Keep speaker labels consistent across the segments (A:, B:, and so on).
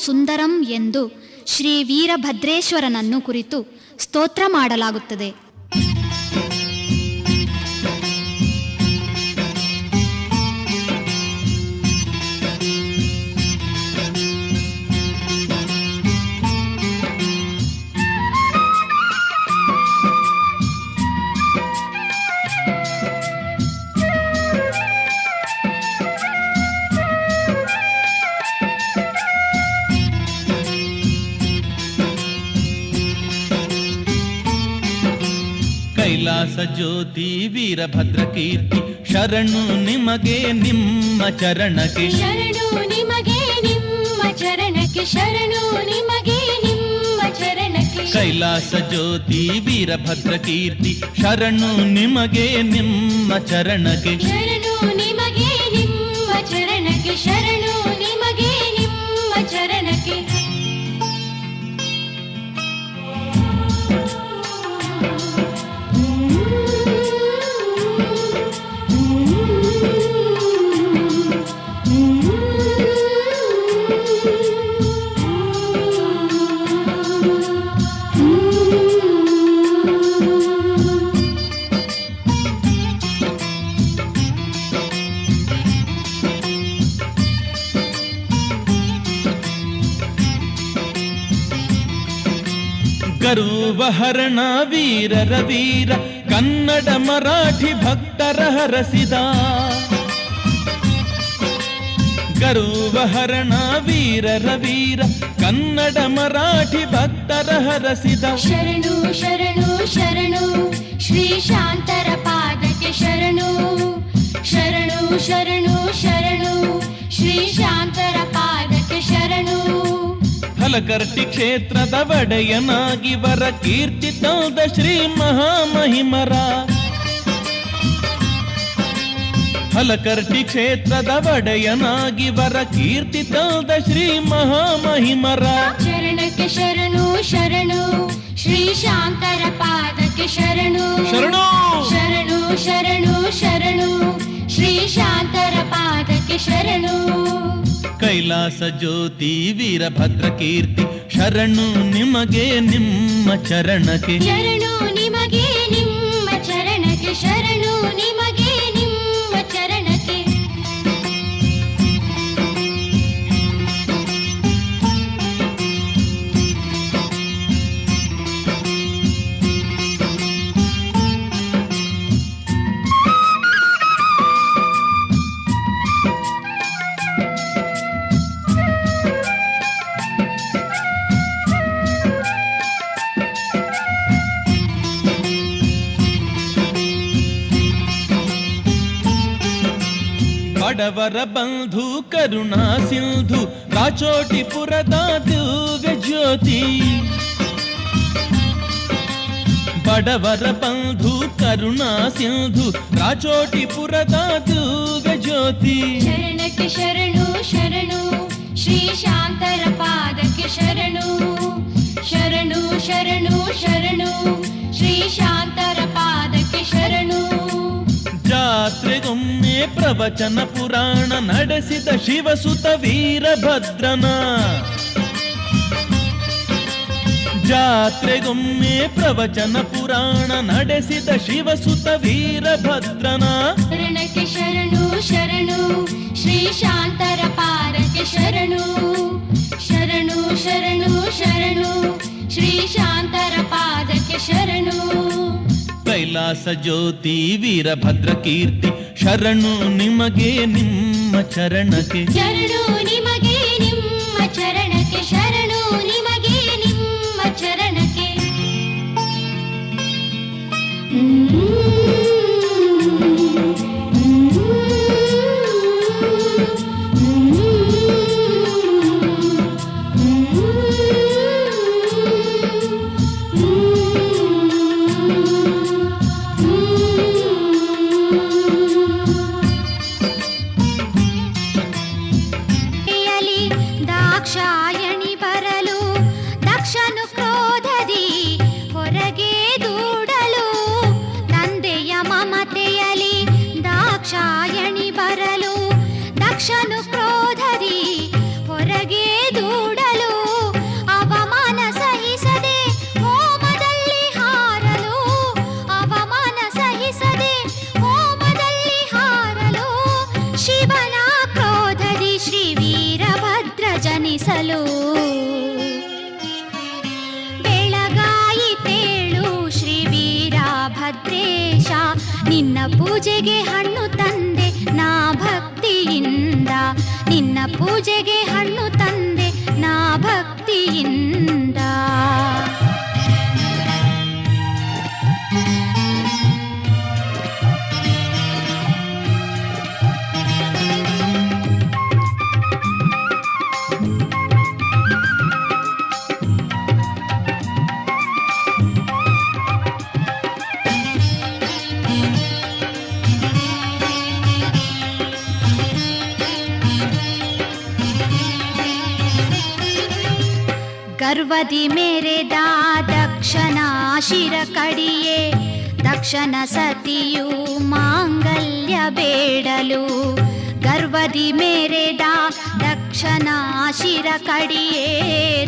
A: ಸುಂದರಂ ಎಂದು ಶ್ರೀ ವೀರಭದ್ರೇಶ್ವರನನ್ನು ಕುರಿತು ಸ್ತೋತ್ರ ಮಾಡಲಾಗುತ್ತದೆ.
B: ಕೈಲಾಸ ಜ್ಯೋತಿ ವೀರಭದ್ರ ಕೀರ್ತಿ ಶರಣು ನಿಮಗೆ ನಿಮ್ಮ ಚರಣಕ್ಕೆ,
C: ಶರಣು ನಿಮಗೆ ನಿಮ್ಮ ಚರಣಕ್ಕೆ, ಶರಣು ನಿಮಗೆ ನಿಮ್ಮ ಚರಣಕ್ಕೆ.
B: ಕೈಲಾಸ ಜ್ಯೋತಿ ವೀರಭದ್ರ ಕೀರ್ತಿ ಶರಣು ನಿಮಗೆ ನಿಮ್ಮ ಚರಣಕ್ಕೆ,
C: ಶರಣು ನಿಮಗೆ ನಿಮ್ಮ ಚರಣಕ್ಕೆ, ಶರಣು ನಿಮಗೆ ನಿಮ್ಮ ಚರಣಕ್ಕೆ.
B: ಗರುವಹರಣ ವೀರರ ವೀರ ಕನ್ನಡ ಮರಾಠಿ ಭಕ್ತರ ಹರಸಿದ, ಗರುವಹರಣ ವೀರರ ವೀರ ಕನ್ನಡ ಮರಾಠಿ ಭಕ್ತರ ಹರಸಿದ.
C: ಶರಣು ಶರಣು ಶರಣು ಶ್ರೀ ಶಾಂತರ ಪಾದಕ್ಕೆ ಶರಣು, ಶರಣು ಶರಣು ಶರಣು ಶ್ರೀ ಶಾಂತರ ಪಾದಕ್ಕೆ ಶರಣು.
B: ಹಲಕರ್ಟಿ ಕ್ಷೇತ್ರದ ಒಡೆಯನಾಗಿ ವರ ಕೀರ್ತಿ ತಂದ ಶ್ರೀ ಮಹಾಮಹಿಮರ, ಹಲಕರ್ಟಿ ಕ್ಷೇತ್ರದ ಒಡೆಯನಾಗಿ ವರ ಕೀರ್ತಿ ತಂದ ಶ್ರೀ ಮಹಾಮಹಿಮರ.
C: ಶರಣಕ್ಕೆ ಶರಣು ಶರಣು ಶ್ರೀ ಶಾಂತರ ಪಾದಕ್ಕೆ ಶರಣು,
B: ಶರಣು
C: ಶರಣು ಶರಣು ಶರಣು ಶ್ರೀ ಶಾಂತರ ಪಾದಕ್ಕೆ ಶರಣು.
B: ಕೈಲಾಸ ಜ್ಯೋತಿ ವೀರಭದ್ರ ಕೀರ್ತಿ ಶರಣು ನಿಮಗೆ ನಿಮ್ಮ ಚರಣಕ್ಕೆ,
C: ಶರಣು ನಿಮಗೆ ನಿಮ್ಮ ಚರಣಕ್ಕೆ, ಶರಣು ನಿಮಗೆ ನಿಮ್ಮ ಚರಣಕ್ಕೆ.
B: ಬಡವರ ಬಂಧು ಕರುಣಾ ಸಿಂಧು ರಾಚೋಟಿಪುರದ ದಿವ್ಯ ಜ್ಯೋತಿ, ಬಡವರ ಬಂಧು ಕರುಣಾ ಸಿಂಧು ರಾಚೋಟಿಪುರದ ದಿವ್ಯ ಜ್ಯೋತಿ.
C: ಶರಣಕ್ಕೆ ಶರಣು ಶರಣು ಶ್ರೀ ಶಾಂತರ ಪಾದಕ್ಕೆ ಶರಣು, ಶರಣು ಶರಣು ಶರಣು ಶ್ರೀ ಶಾಂತರ ಪಾದಕ್ಕೆ ಶರಣು.
B: ಜಾತ್ರೆಗೊಮ್ಮೆ ಪ್ರವಚನ ಪುರಾಣ ನಡೆಸಿದ ಶಿವಸುತ ವೀರಭದ್ರನ, ಜಾತ್ರೆಗೊಮ್ಮೆ ಪ್ರವಚನ ಪುರಾಣ ನಡೆಸಿದ ಶಿವಸುತ ವೀರಭದ್ರನ.
C: ಶರಣಕ್ಕೆ ಶರಣು ಶರಣು ಶ್ರೀ ಶಾಂತರ ಪಾದಕ್ಕೆ ಶರಣು, ಶರಣು ಶರಣು ಶರಣು ಶ್ರೀ ಶಾಂತರ ಪಾದಕ್ಕೆ ಶರಣು.
B: ಕೈಲಾಸ ಜ್ಯೋತಿ ವೀರಭದ್ರ ಕೀರ್ತಿ ಶರಣು ನಿಮಗೆ ನಿಮ್ಮ ಚರಣಕ್ಕೆ,
C: ಶರಣು ನಿಮಗೆ ನಿಮ್ಮ ಚರಣಕ್ಕೆ, ಶರಣು ನಿಮಗೆ ನಿಮ್ಮ ಚರಣಕ್ಕೆ.
A: ದಾಕ್ಷಾಯಣಿ ಬರಲು ದಕ್ಷನು ಕ್ರೋಧದಿ ಹೊರಗೆ ದೂಡಲು ತಂದೆ ಪೂಜೆಗೆ ಹಣ್ಣು ತಂದೆ ನಾ ಭಕ್ತಿಯಿಂದ, ನಿನ್ನ ಪೂಜೆಗೆ ಹಣ್ಣು ತಂದೆ ನಾ ಭಕ್ತಿಯಿಂದ. ಗರ್ವದಿ ಮೇರೆದ ದಕ್ಷನ ಶಿರ ಕಡಿಯೇ, ದಕ್ಷನ ಸತಿಯು ಮಾಂಗಲ್ಯ ಬೇಡಲು. ಗರ್ವದಿ ಮೇರೆದ ದಕ್ಷನ ಶಿರ ಕಡಿಯೇ,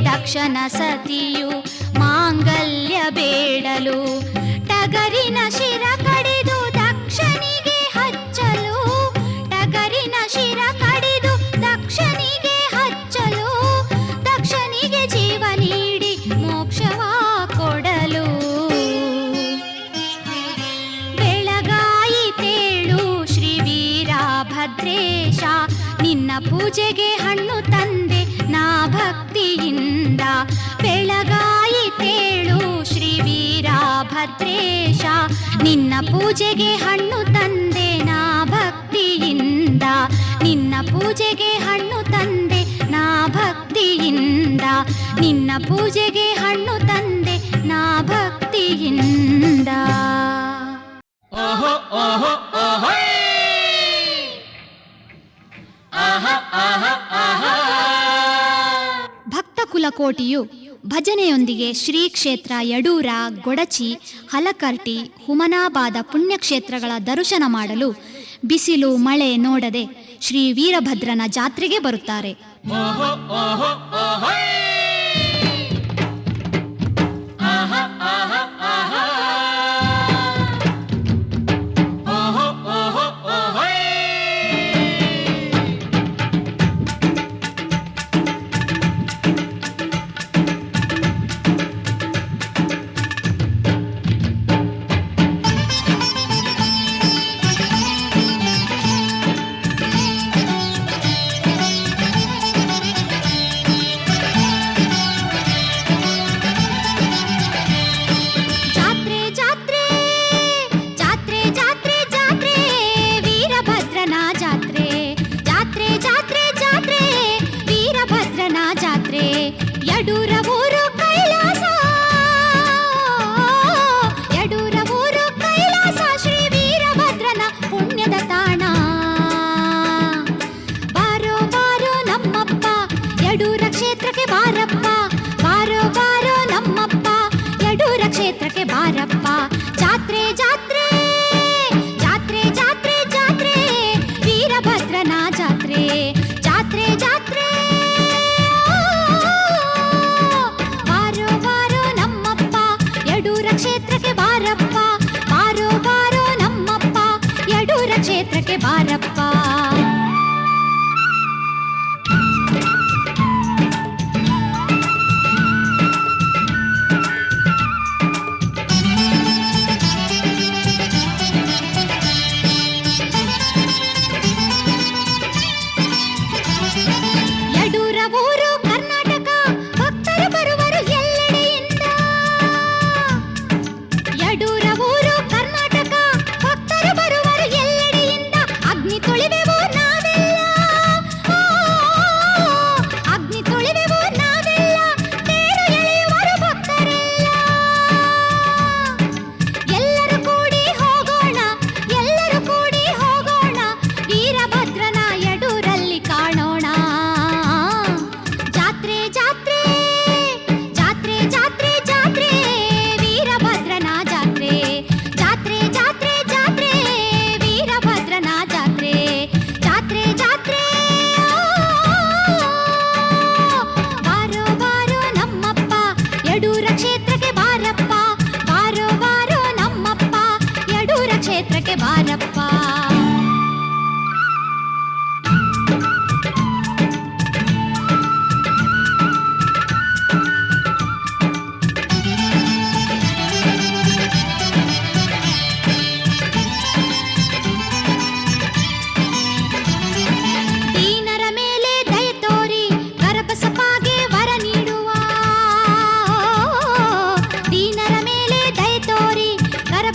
A: ದಕ್ಷನ ಸತಿಯು ಮಾಂಗಲ್ಯ ಬೇಡಲು. ಟಗರಿನ ಶಿರ ಕಡಿದು ದಕ್ಷನಿಗೆ ಹಚ್ಚಲು, ಟಗರಿನ ಶಿರ ಕಡಿದು ದಕ್ಷನಿಗೆ ಹಚ್ಚಲು, ದಕ್ಷನಿಗೆ ಜೀವ ನೀಡಿ ಮೋಕ್ಷವ ಕೊಡಲು. ಬೆಳಗಾಯಿತೇಳು ಶ್ರೀ ವೀರಭದ್ರೇಶ, ನಿನ್ನ ಪೂಜೆಗೆ ಹಣ್ಣು ತಂದೆ ನಾ ಭಕ್ತಿಯಿಂದ. ಬೆಳಗಾಯಿತೇಳು ಶ್ರೀ ವೀರಭದ್ರೇಶ, ನಿನ್ನ ಪೂಜೆಗೆ ಹಣ್ಣು ತಂದೆ ನಾ ಭಕ್ತಿಯಿಂದ. ನಿನ್ನ ಪೂಜೆಗೆ ಹಣ್ಣು ತಂದೆ ನಾ ಭಕ್ತಿಯಿಂದ, ನಿನ್ನ ಪೂಜೆಗೆ ಹಣ್ಣು ತಂದೆ ನಾ ಭಕ್ತಿಯಿಂದ.
B: ಓಹೋ ಓಹೋ ಓಹೋ
A: ಭಕ್ತ ಕುಲಕೋಟಿಯು ಭಜನೆಯೊಂದಿಗೆ ಶ್ರೀ ಕ್ಷೇತ್ರ ಯಡೂರ, ಗೊಡಚಿ, ಹಲಕರ್ಟಿ, ಹುಮನಾಬಾದ ಪುಣ್ಯಕ್ಷೇತ್ರಗಳ ದರ್ಶನ ಮಾಡಲು ಬಿಸಿಲು ಮಳೆ ನೋಡದೆ ಶ್ರೀ ವೀರಭದ್ರನ ಜಾತ್ರೆಗೆ ಬರುತ್ತಾರೆ.
B: ಓಹೋ ಓಹೋ ಓಹೋ ಆಹಾ ಆಹಾ ಆಹಾ ಓಹೋ ಓಹೋ ಓಹೋ
A: ಜಾತ್ರೆ ಜಾತ್ರೆ ಜಾತ್ರೆ ಜಾತ್ರೆ ಜಾತ್ರೆ ವೀರಭದ್ರನ ಜಾತ್ರೆ, ಜಾತ್ರೆ ಜಾತ್ರೆ ಜಾತ್ರೆ ವೀರಭದ್ರನ ಜಾತ್ರೆ. ಯಡೂರ ಊರು ಕೈಲಾಸ, ಯಡೂರ ಊರು ಕೈಲಾಸ, ಶ್ರೀ ವೀರಭದ್ರನ ಪುಣ್ಯದ ತಾಣ. ಬಾರೋ ಬಾರೋ ನಮ್ಮಪ್ಪ ಯಡೂರ ಕ್ಷೇತ್ರಕ್ಕೆ ಬಾರಪ್ಪ, ಬಾರೋ ಬಾರೋ ನಮ್ಮಪ್ಪ ಯಡೂರ ಕ್ಷೇತ್ರಕ್ಕೆ ಬಾರಪ್ಪ. ಜಾತ್ರೆ ಜಾತ್ರೆ ಜಾತ್ರೆ ಜಾತ್ರೆ ಜಾತ್ರೆ ವೀರಭದ್ರನ ಜಾತ್ರೆ, ಜಾತ್ರೆ ಜಾತ್ರೆ ಬಾರೋ ಬಾರೋ ನಮ್ಮಪ್ಪ ಯಡೂರ ಕ್ಷೇತ್ರಕ್ಕೆ ಬಾರಪ್ಪ, ಬಾರೋ ಬಾರೋ ನಮ್ಮಪ್ಪ ಯಡೂರ ಕ್ಷೇತ್ರಕ್ಕೆ ಬಾರಪ್ಪ.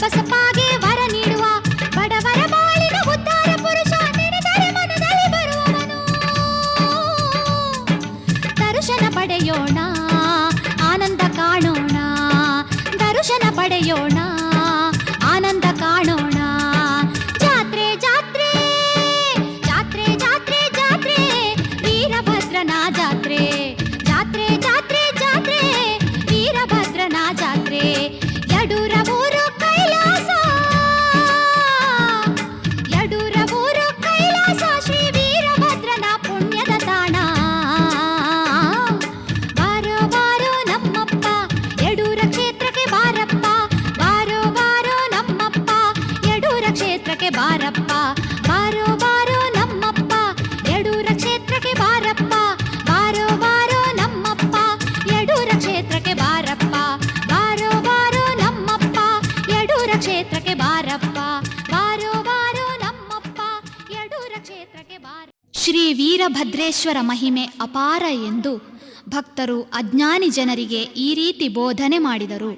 A: ಬಸಪಾಗೆ ವರ ನೀಡುವ ಬಡವರ ಬಾಳಿನ ಉದ್ಧಾರ ಪುರುಷ ನೆನೆದರೆ ಮನದಲ್ಲಿ ಬರುವವನು. ದರ್ಶನ ಪಡೆಯೋಣ, ಆನಂದ ಕಾಣೋಣ, ದರ್ಶನ ಪಡೆಯೋಣ, ಆನಂದ ಕಾಣೋಣ. ಜಾತ್ರೆ ಜಾತ್ರೆ ಜಾತ್ರೆ ಜಾತ್ರೆ ಜಾತ್ರೆ ವೀರಭದ್ರನ ಜಾತ್ರೆ, ಜಾತ್ರೆ ಜಾತ್ರೆ ಜಾತ್ರೆ ವೀರಭದ್ರನ ಜಾತ್ರೆ. ಯಡೂರ ಊರು ಕೈಲಾಸ, ಯಡೂರ ಊರು ಕೈಲಾಸ, ಶ್ರೀ ವೀರಭದ್ರನ ಪುಣ್ಯದ ತಾಣ. ಬಾರೋ ಬಾರೋ ನಮ್ಮಪ್ಪ ಯಡೂರ ಕ್ಷೇತ್ರಕ್ಕೆ ಬಾರಪ್ಪ, ಬಾರೋ ಬಾರೋ ನಮ್ಮಪ್ಪ ಯಡೂರ ಕ್ಷೇತ್ರಕ್ಕೆ ಬಾರಪ್ಪ, ಬಾರೋ ಬಾರೋ ನಮ್ಮಪ್ಪ ಯಡೂರ ಕ್ಷೇತ್ರಕ್ಕೆ ಬಾರಪ್ಪ, ಬಾರೋ ಬಾರೋ ನಮ್ಮಪ್ಪ ಯಡೂರ ಕ್ಷೇತ್ರಕ್ಕೆ ಬಾರಪ್ಪ, ಬಾರೋ ಬಾರೋ ನಮ್ಮಪ್ಪ ಯಡೂರ ಕ್ಷೇತ್ರಕ್ಕೆ ಬಾರಪ್ಪ, ಬಾರೋ ಬಾರೋ ನಮ್ಮಪ್ಪ ಯಡೂರ ಕ್ಷೇತ್ರಕ್ಕೆ ಬಾರ. ಶ್ರೀ ವೀರಭದ್ರೇಶ್ವರ ಮಹಿಮೆ ಅಪಾರ ಎಂದು ಭಕ್ತರು ಅಜ್ಞಾನಿ ಜನರಿಗೆ ಈ ರೀತಿ ಬೋಧನೆ ಮಾಡಿದರು.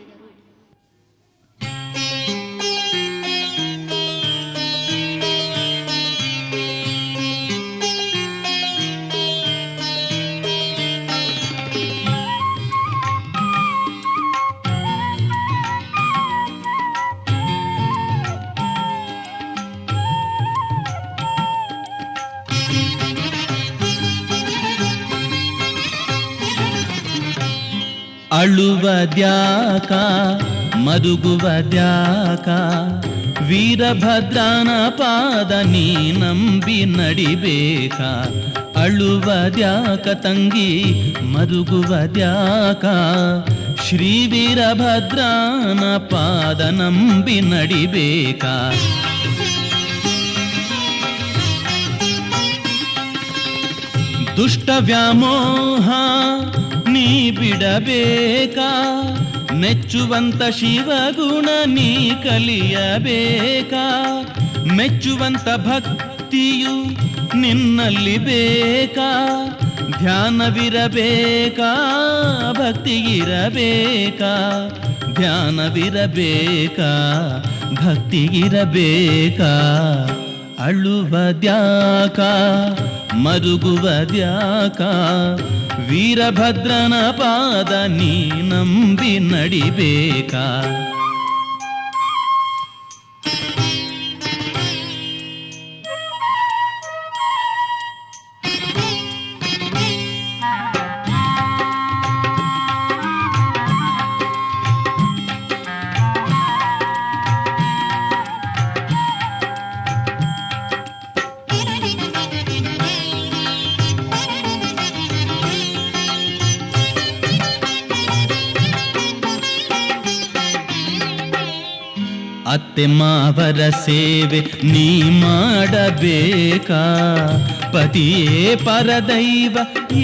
B: ಅಳುವದ್ಯಾಕ ಮರುಗುವದ್ಯಾಕ, ವೀರಭದ್ರನ ಪಾದ ನೀ ನಂಬಿ ನಡಿಬೇಕ. ಅಳುವದ್ಯಾಕ ತಂಗಿ ಮರುಗುವದ್ಯಾಕ, ಶ್ರೀ ವೀರಭದ್ರನ ಪಾದ ನಂಬಿ ನಡಿಬೇಕ. ದುಷ್ಟ ವ್ಯಾಮೋಹ ನೀ ಬಿಡಬೇಕ, ಮೆಚ್ಚುವಂತ ಶಿವಗುಣ ನೀ ಕಲಿಯಬೇಕ. ಮೆಚ್ಚುವಂತ ಭಕ್ತಿಯು ನಿನ್ನಲ್ಲಿ ಬೇಕಾ, ಧ್ಯಾನವಿರಬೇಕಾ ಭಕ್ತಿಗಿರಬೇಕಾ, ಧ್ಯಾನವಿರಬೇಕಾ ಭಕ್ತಿಗಿರಬೇಕಾ. ಅಳುವದ್ಯಾಕ ಮರುಗುವದ್ಯಾಕ, ವೀರಭದ್ರನ ಪಾದ ನೀ ನಂಬಿ ನಡಿಬೇಕಾ. ಅತ್ತೆ ಮಾವರ ಸೇವೆ ನೀ ಮಾಡಬೇಕಾ, ಪತಿಯೇ ಪರದೈವ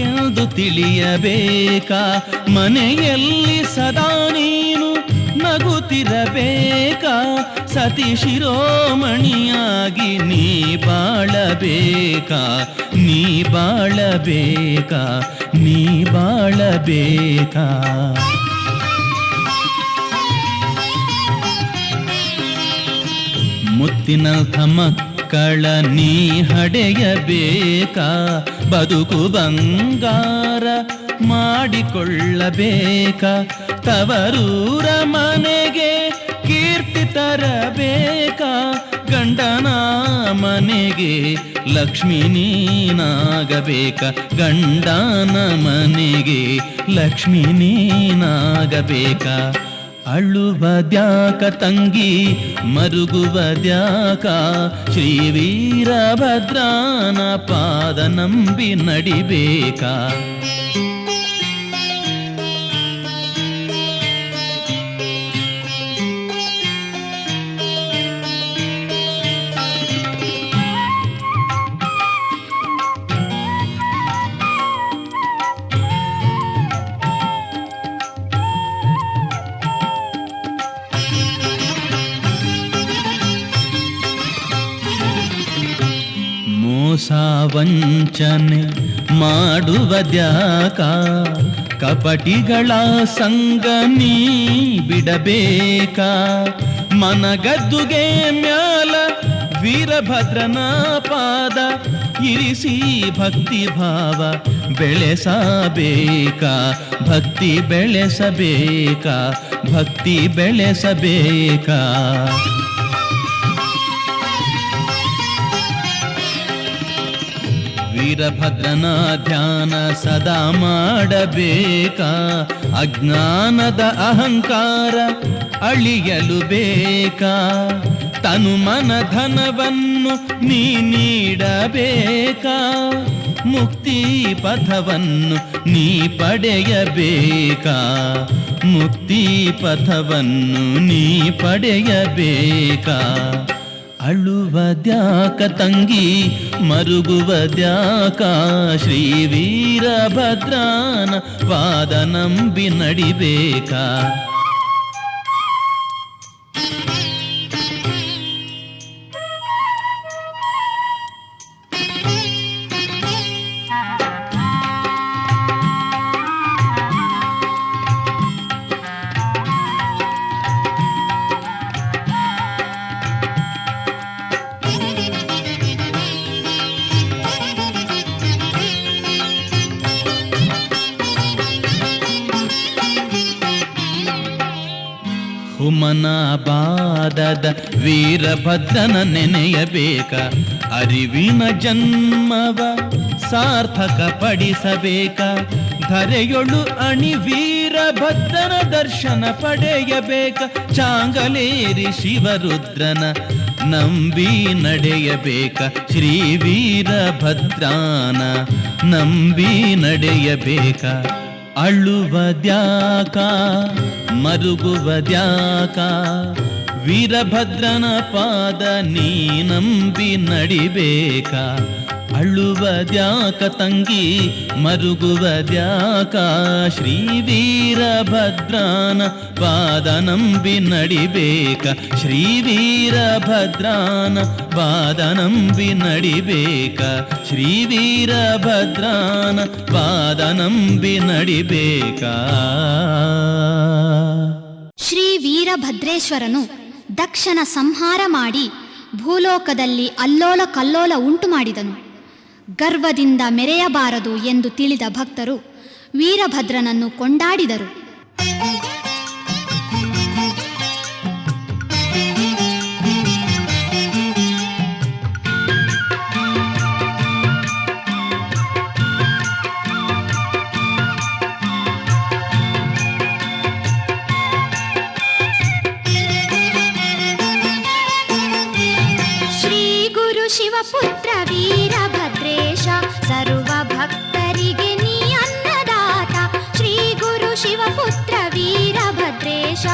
B: ಎಂದು ತಿಳಿಯಬೇಕಾ. ಮನೆಯಲ್ಲಿ ಸದಾ ನೀನು ನಗುತ್ತಿರಬೇಕಾ, ಸತಿ ಶಿರೋಮಣಿಯಾಗಿ ನೀ ಬಾಳಬೇಕಾ, ನೀ ಬಾಳಬೇಕಾ, ನೀ ಬಾಳಬೇಕಾ. ಮುತ್ತಿನಂಥ ಮಕ್ಕಳ ನೀ ಹಡೆಯಬೇಕಾ, ಬದುಕು ಬಂಗಾರ ಮಾಡಿಕೊಳ್ಳಬೇಕಾ. ತವರೂರ ಮನೆಗೆ ಕೀರ್ತಿ ತರಬೇಕಾ, ಗಂಡನ ಮನೆಗೆ ಲಕ್ಷ್ಮೀ ನೀನಾಗಬೇಕಾ, ಗಂಡನ ಮನೆಗೆ ಲಕ್ಷ್ಮೀ ನೀನಾಗಬೇಕಾ. ಅಳುವದ್ಯಾಕ ತಂಗಿ ಮರುಗುವದ್ಯಾಕ, ಶ್ರೀ ವೀರಭದ್ರನ ಪಾದ ನಂಬಿ ನಡಿಬೇಕಾ. ಮೋಸ ವಂಚನೆ ಮಾಡುವದ್ಯಾಕ, ಕಪಟಿಗಳ ಸಂಗ ನೀ ಬಿಡಬೇಕಾ. ಮನಗದ್ದುಗೆ ಮ್ಯಾಲ ವೀರಭದ್ರನ ಪಾದ ಇರಿಸಿ ಭಕ್ತಿ ಭಾವ ಬೆಳೆಸಬೇಕ, ಭಕ್ತಿ ಬೆಳೆಸಬೇಕ, ಭಕ್ತಿ ಬೆಳೆಸಬೇಕ. ವೀರಭದ್ರನ ಧ್ಯಾನ ಸದಾ ಮಾಡಬೇಕ, ಅಜ್ಞಾನದ ಅಹಂಕಾರ ಅಳಿಯಲು ಬೇಕ. ತನು ಮನ ಧನವನ್ನು ನೀ ನೀಡಬೇಕ, ಮುಕ್ತಿ ಪಥವನ್ನು ನೀ ಪಡೆಯಬೇಕ, ಮುಕ್ತಿ ಪಥವನ್ನು ನೀ ಪಡೆಯಬೇಕ. ಅಳುವದ್ಯಾಕ ತಂಗಿ ಮರುಗುವದ್ಯಾಕ, ಶ್ರೀ ವೀರಭದ್ರನ ಪಾದ ನಂಬಿ ನಡಿಬೇಕ. ಹುಮನಾಬಾದದ ವೀರಭದ್ರನ ನೆನೆಯಬೇಕ, ಅರಿವಿನ ಜನ್ಮವ ಸಾರ್ಥಕ ಪಡಿಸಬೇಕ. ಧರೆಯೊಳು ಅಣಿ ವೀರಭದ್ರನ ದರ್ಶನ ಪಡೆಯಬೇಕ, ಚಾಂಗಲೇರಿ ಶಿವರುದ್ರನ ನಂಬಿ ನಡೆಯಬೇಕ, ಶ್ರೀ ವೀರಭದ್ರನ ನಂಬಿ ನಡೆಯಬೇಕ. ಅಳುವದ್ಯಾಕ ಮರುಗುವದ್ಯಾಕ, ವೀರಭದ್ರನ ಪಾದ ನೀ ನಂಬಿ ನಡಿಬೇಕ. ಅಳುವದ್ಯಾಕ ತಂಗಿ ಮರುಗುವದ್ಯಾಕ, ಶ್ರೀ ವೀರಭದ್ರನ ಪಾದ ನಂಬಿ ನಡಿಬೇಕ, ಶ್ರೀ ವೀರಭದ್ರನ ಪಾದ ನಂಬಿ ನಡಿಬೇಕ, ಶ್ರೀ ವೀರಭದ್ರನ ಪಾದ ನಂಬಿ ನಡಿಬೇಕ.
A: ಶ್ರೀ ವೀರಭದ್ರೇಶ್ವರನು ದಕ್ಷನ ಸಂಹಾರ ಮಾಡಿ ಭೂಲೋಕದಲ್ಲಿ ಅಲ್ಲೋಲ ಕಲ್ಲೋಲ ಉಂಟು ಮಾಡಿದನು. ಗರ್ವದಿಂದ ಮೆರೆಯಬಾರದು ಎಂದು ತಿಳಿದ ಭಕ್ತರು ವೀರಭದ್ರನನ್ನು ಕೊಂಡಾಡಿದರು.
C: ಶಿವಪುತ್ರ ವೀರಭದ್ರೇಶ ಸರ್ವ ಭಕ್ತರಿಗೆ ನೀ ಅನ್ನದಾತ. ಶ್ರೀ ಗುರು ಶಿವಪುತ್ರ ವೀರಭದ್ರೇಶ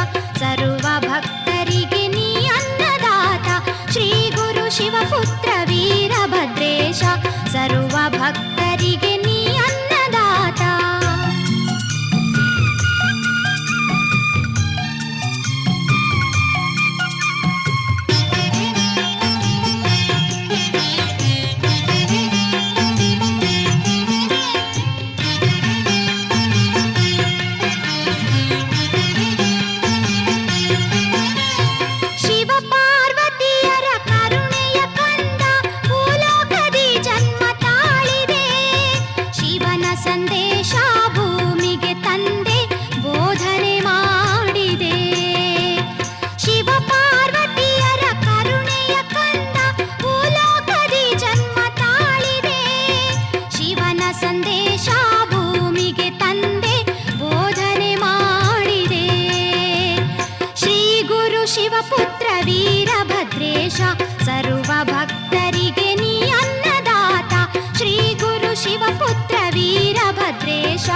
C: ಸರ್ವ ಭಕ್ತರಿಗೆ ನೀ ಅನ್ನದಾತ. ಶ್ರೀ ಗುರು ಶಿವಪುತ್ರ ವೀರಭದ್ರೇಶ ಸರ್ವ ಭಕ್ತರಿಗೆ ನೀ ಅನ್ನದಾತ. ಶಿವಪುತ್ರ ವೀರಭದ್ರೇಶ ಸರ್ವ ಭಕ್ತರಿಗೆ ನೀ ಅನ್ನದಾತ. ಶ್ರೀ ಗುರು ಶಿವಪುತ್ರ ವೀರಭದ್ರೇಶ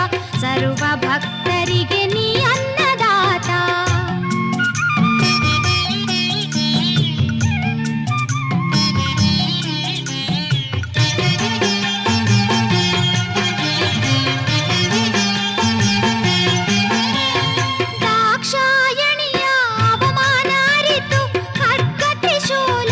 C: ಸರ್ವ ಭಕ್ತರಿಗೆ ನೀ ಅನ್ನದಾತ. ದಾಕ್ಷಾಯಣಿಯ ಅವಮಾನ ಅರಿತು ಖಡ್ಗ ತ್ರಿಶೂಲ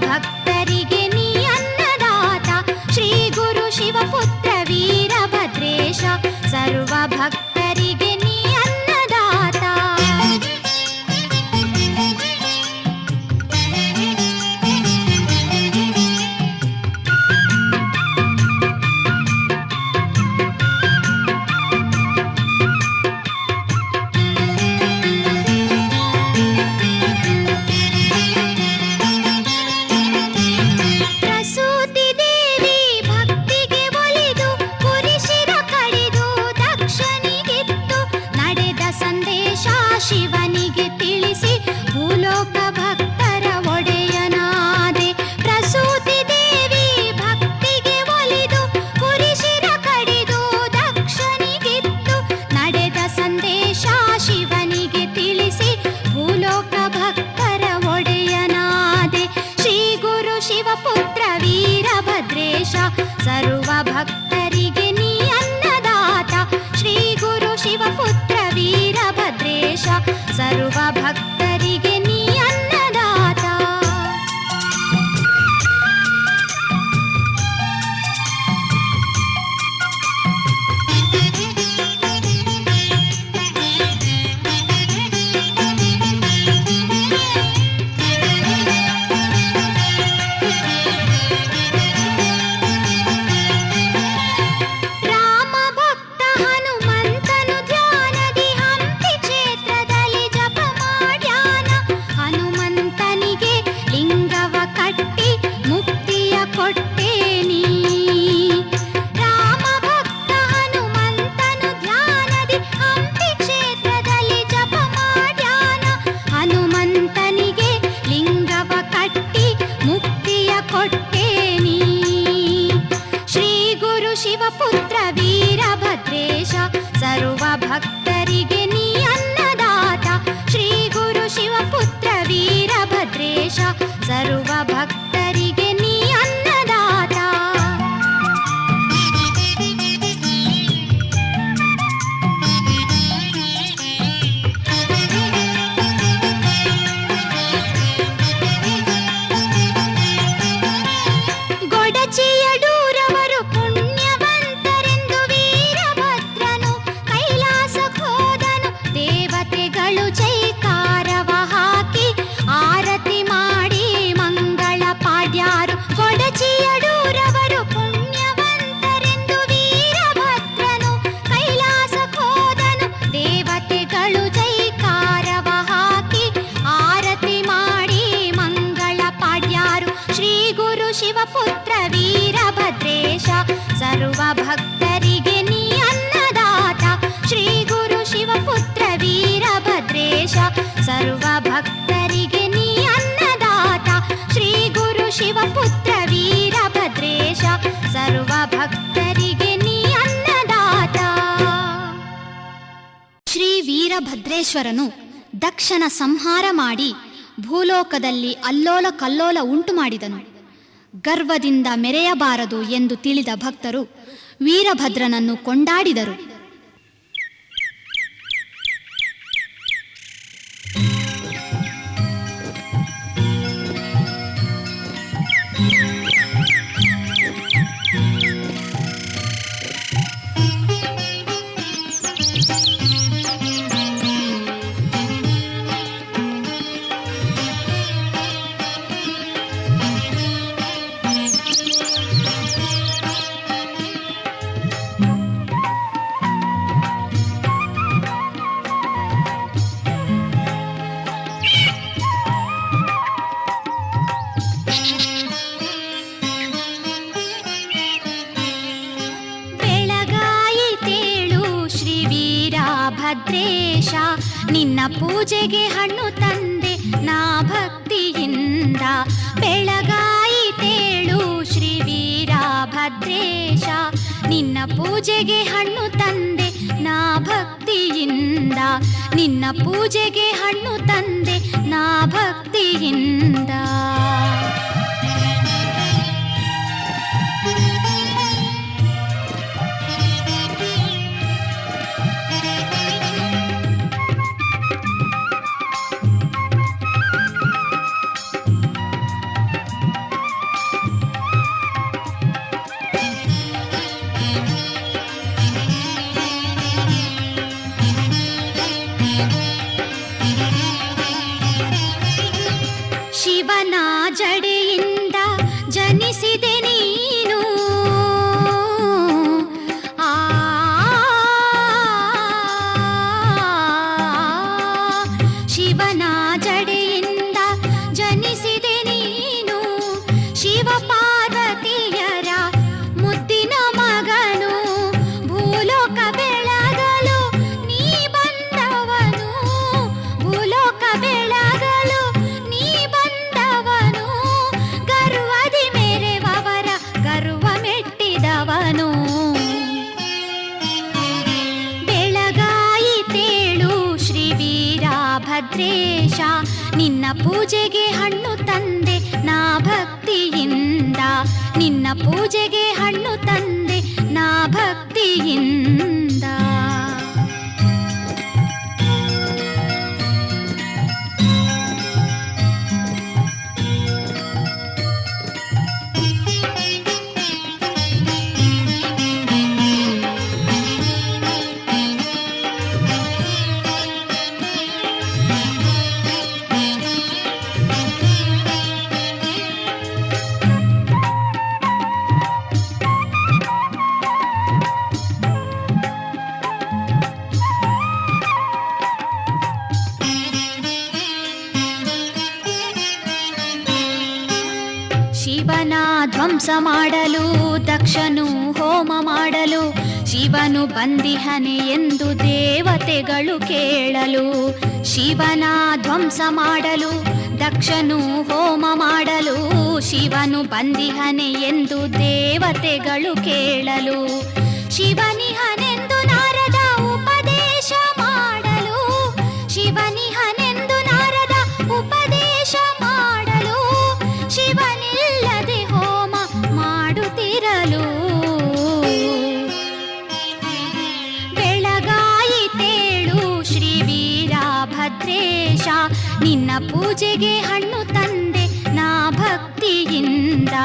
C: ಭಕ್ತರಿಗೆ ನೀ ಅನ್ನದಾತ ಶ್ರೀ ಗುರು ಶಿವಪುತ್ರ ವೀರಭದ್ರೇಶ ಸರ್ವ ಭಕ್ತರಿಗೆ ನೀ ಅನ್ನದಾತ. ಶಿವನಿಗೆ ತಿಳಿಸಿ ಭೂಲೋಕ ಭಕ್ತರ ಒಡೆಯನಾದೆ. ಪ್ರಸೂತಿ ದೇವಿ ಭಕ್ತಿಗೆ ಒಲಿದು ಕುರಿಶಿರ ಕಡಿದು ದಕ್ಷನಿಗಿತ್ತು ನಡೆದ ಸಂದೇಶ ಶಿವನಿಗೆ ತಿಳಿಸಿ ಭೂಲೋಕ ಭಕ್ತರ ಒಡೆಯನಾದೆ. ಶ್ರೀ ಗುರು ಶಿವಪುತ್ರ ವೀರಭದ್ರೇಶ ಸರ್ವ ಭಕ್ತರಿಗೆ ನೀ ಅನ್ನದಾತ ಶ್ರೀ ಗುರು ಶಿವಪುತ್ರ ವೀರಭದ್ರೇಶ ಸರ್ವ ಭಕ್ತರಿಗೆ ನೀ ಅನ್ನದಾತ. ರಾಮ ಭಕ್ತ ಹನುಮಂತನು ಧ್ಯಾನದಿ ಹಂಪಿ ಕ್ಷೇತ್ರದಲ್ಲಿ ಜಪ ಮಾಡ್ಯಾನ. ಹನುಮಂತನಿಗೆ ಲಿಂಗವ ಕಟ್ಟಿ ಮುಕ್ತಿಯ ಕೊಟ್ಟೇನಿ. ರಾಮ ಭಕ್ತ ಹನುಮಂತನು ಧ್ಯಾನದಿ ಹಂಪಿ ಕ್ಷೇತ್ರದಲ್ಲಿ ಜಪ ಮಾಡ್ಯಾನ. ಹನುಮಂತನಿಗೆ ಲಿಂಗವ ಕಟ್ಟಿ ಮುಕ್ತಿಯ ಕೊಟ್ಟೇನಿ. ಶ್ರೀ ಗುರು ಶಿವಪುತ್ರ ವೀರಭದ್ರೇಶ ಸರ್ವ ಭಕ್ತರಿಗೆ ನೀ ಅನ್ನದಾತ ಶ್ರೀ ಗುರು ಶಿವಪುತ್ರ ವೀರಭದ್ರೇಶ ಸರ್ವ ಭಕ್ತರಿಗೆ ನೀ ಅನ್ನದಾತ. ಗೊಡಚಿಯಡೂರವರು ಪುಣ್ಯವಂತರೆಂದು ವೀರಭದ್ರನು ಕೈಲಾಸಕ್ಕೆ ಹೋದನು. ದೇವತೆಗಳು ಜೈಕಾರವ ಹಾಕಿ ಆರತಿ ಮಾಡಿ ಮಂಗಳ ಪಾಡ್ಯಾರು. ಗೊಡಚಿಯಡೂರವರು ಪುಣ್ಯವಂತರೆಂದು ವೀರಭದ್ರನು ಕೈಲಾಸಕ್ಕೆ ಹೋದನು. ದೇವತೆಗಳು ಜೈಕಾರವ ಹಾಕಿ ಆರತಿ ಮಾಡಿ ಮಂಗಳ ಪಾಡ್ಯಾರು. ಶ್ರೀ ಗುರು ಶಿವಪುತ್ರ ವೀರಭದ್ರೇಶ ಸರ್ವ ಭಕ್ತರಿಗೆ ನೀ ಅನ್ನದಾತ ಶ್ರೀ ಗುರು ಶಿವಪುತ್ರ ವೀರಭದ್ರೇಶ ಸರ್ವ ಭಕ್ತರಿಗೆ ನೀ ಅನ್ನದಾತ ಶ್ರೀ ಗುರು ಶಿವಪುತ್ರ ವೀರಭದ್ರೇಶ ಸರ್ವ ಭಕ್ತರಿಗೆ ನೀ ಅನ್ನದಾತ. ಶ್ರೀ ವೀರಭದ್ರೇಶ್ವರನು ದಕ್ಷನ ಸಂಹಾರ ಮಾಡಿ ಭೂಲೋಕದಲ್ಲಿ ಅಲ್ಲೋಲ ಕಲ್ಲೋಲ ಉಂಟು ಮಾಡಿದನು. ಗರ್ವದಿಂದ ಮೆರೆಯಬಾರದು ಎಂದು ತಿಳಿದ ಭಕ್ತರು ವೀರಭದ್ರನನ್ನು ಕೊಂಡಾಡಿದರು. ಭದ್ರೇಶ ನಿನ್ನ ಪೂಜೆಗೆ ಹಣ್ಣು ತಂದೆ ನಾ ಭಕ್ತಿಯಿಂದ. ಬೆಳಗಾಯಿತೇಳು ಶ್ರೀ ವೀರಭದ್ರೇಶ ನಿನ್ನ ಪೂಜೆಗೆ ಹಣ್ಣು ತಂದೆ ನಾ ಭಕ್ತಿಯಿಂದ. ನಿನ್ನ ಪೂಜೆಗೆ ಹಣ್ಣು ತಂದೆ ನಾ ಭಕ್ತಿಯಿಂದ. ಶಿವ ಪಾರ್ವತಿಯರ ಮುದ್ದಿನ ಮಗನು, ಭೂಲೋಕ ಬೆಳಗಲು ನೀ ಬಂದವನು, ಭೂಲೋಕ ಬೆಳಗಲು ನೀ ಬಂದವನು, ಗರ್ವದಿ ಮೆರೆವವರ ಗರ್ವ ಮೆಟ್ಟಿದವನು. ಬೆಳಗಾಯಿತೇಳು ಶ್ರೀ ವೀರಭದ್ರೇಶ, ನಿನ್ನ ಪೂಜೆಗೆ ಹಣ್ಣು ತಂದೆ ನಾ ಭಕ್ತಿಯಿಂದ, ನಿನ್ನ ಪೂಜೆಗೆ ಹಣ್ಣು ತಂದೆ ನಾ ಭಕ್ತಿಯಿಂದ. ಶಿವನ ಧ್ವಂಸ ಮಾಡಲು ದಕ್ಷನು ಹೋಮ ಮಾಡಲು, ಶಿವನು ಬಂದಿಹನೆ ಎಂದು ದೇವತೆಗಳು ಕೇಳಲು. ಶಿವನ ಧ್ವಂಸ ಮಾಡಲು ದಕ್ಷನು ಹೋಮ ಮಾಡಲು, ಶಿವನು ಬಂದಿಹನೆ ಎಂದು ದೇವತೆಗಳು ಕೇಳಲು. ಶಿವನಿಹನೆಂದು ನಾರದ ಉಪದೇಶ ಮಾಡಲು, ಶಿವನಿಹನೆಂದು ನಾರದ ಉಪದೇಶ ಮಾಡಲು, ಶಿವನಿಲ್ಲದೆ ಹೋಮ ಮಾಡುತ್ತಿರಲು. ಬೆಳಗಾಯಿತೇಳು ಶ್ರೀ ವೀರಭದ್ರೇಶ, ನಿನ್ನ ಪೂಜೆಗೆ ಹಣ್ಣು ತಂದೆ ನಾ ಭಕ್ತಿಯಿಂದ,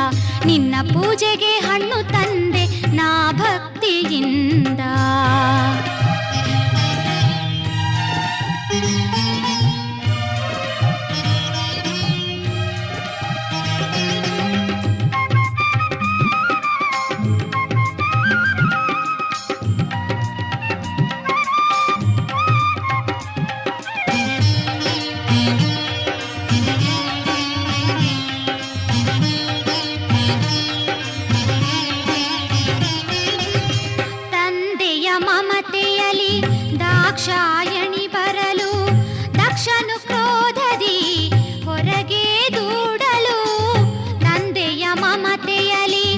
C: ನಿನ್ನ ಪೂಜೆಗೆ ಹಣ್ಣು ತಂದೆ ನಾ ಭಕ್ತಿಯಿಂದ. ಮಮತೆಯಲಿ ದಾಕ್ಷಾಯಣಿ ಬರಲು, ದಕ್ಷನು ಕ್ರೋಧದಿ ಹೊರಗೆ ದೂಡಲು. ತಂದೆಯ ಮಮತೆಯಲಿ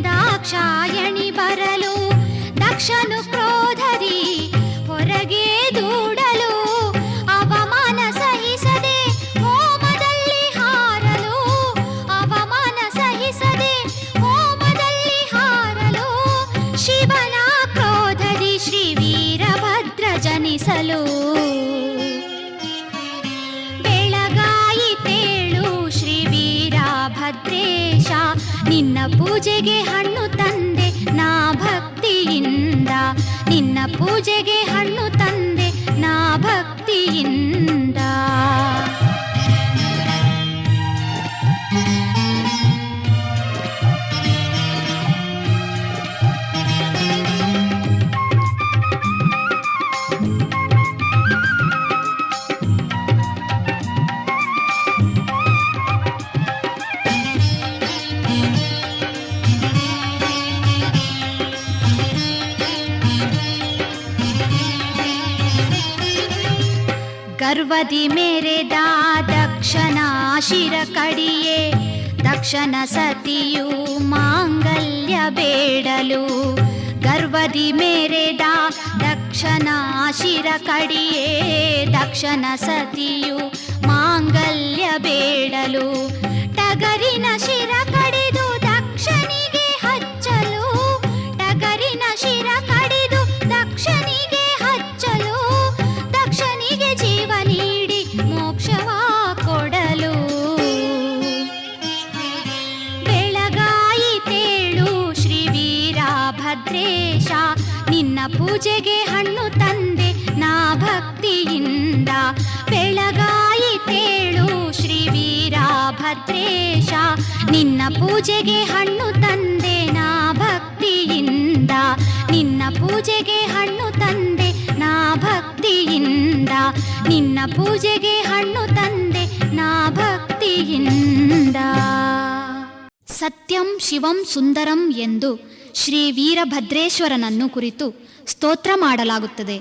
C: ದಾಕ್ಷಾಯಣಿ ಬರಲು, ದಕ್ಷನು ಕ್ರೋಧದಿ ಹೊರಗೆ ದೂಡಲು. ಅವಮಾನ ಸಹಿಸದೆ ಹೋಮದಲ್ಲಿ ಹಾರಲು, ಅವಮಾನ ಸಹಿಸದೆ ಹೋಮದಲ್ಲಿ ಹಾರಲು. ಶಿವನ ಶ್ರೀ ವೀರಭದ್ರ ಜನಿಸಲು. ಬೆಳಗಾಯಿತೇಳು ಶ್ರೀ ವೀರಭದ್ರೇಶ, ನಿನ್ನ ಪೂಜೆಗೆ ಹಣ್ಣು ತಂದೆ ನಾ ಭಕ್ತಿಯಿಂದ, ನಿನ್ನ ಪೂಜೆಗೆ ಹಣ್ಣು ತಂದೆ ನಾ ಭಕ್ತಿಯಿಂದ. ಗರ್ವದಿ ಮೆರೆದ ದಕ್ಷನ ಶಿರ ಕಡಿಯೇ, ದಕ್ಷನ ಸತಿಯು ಮಾಂಗಲ್ಯ ಬೇಡಲು. ಗರ್ವದಿ ಮೆರೆದ ದಕ್ಷನ ಶಿರ ಕಡಿಯೇ, ದಕ್ಷನ ಸತಿಯು ಮಾಂಗಲ್ಯ ಬೇಡಲು. ಟಗರಿನ ಶಿರ ಕಡಿದು ದಕ್ಷನಿಗೆ ಹಚ್ಚಲು, ಟಗರಿನ ಶಿರ ಕಡಿದು ದಕ್ಷನಿಗೆ ಹಚ್ಚಲು. ದಕ್ಷನಿಗೆ ಜೀವ ನೀಡಿ ಮೋಕ್ಷವ ಕೊಡಲು. ಬೆಳಗಾಯಿತೇಳು ಶ್ರೀ ವೀರಭದ್ರೇಶ, ನಿನ್ನ ಪೂಜೆಗೆ ಹಣ್ಣು ತಂದೆ ನಾ ಭಕ್ತಿಯಿಂದ. ಬೆಳಗಾಯಿತೇಳು ಶ್ರೀ ವೀರಭದ್ರೇಶ, ನಿನ್ನ ಪೂಜೆಗೆ ಹಣ್ಣು ತಂದೆ ನಾ ಭಕ್ತಿಯಿಂದ, ನಿನ್ನ ಪೂಜೆಗೆ ಹಣ್ಣು ತಂದೆ ನಾ ಭಕ್ತಿಯಿಂದ, ನಿನ್ನ ಪೂಜೆಗೆ ಹಣ್ಣು ತಂದೆ ನಾ ಭಕ್ತಿಯಿಂದ. ಸತ್ಯಂ ಶಿವಂ ಸುಂದರಂ ಎಂದು ಶ್ರೀ ವೀರಭದ್ರೇಶ್ವರನನ್ನು ಕುರಿತು ಸ್ತೋತ್ರ ಮಾಡಲಾಗುತ್ತದೆ.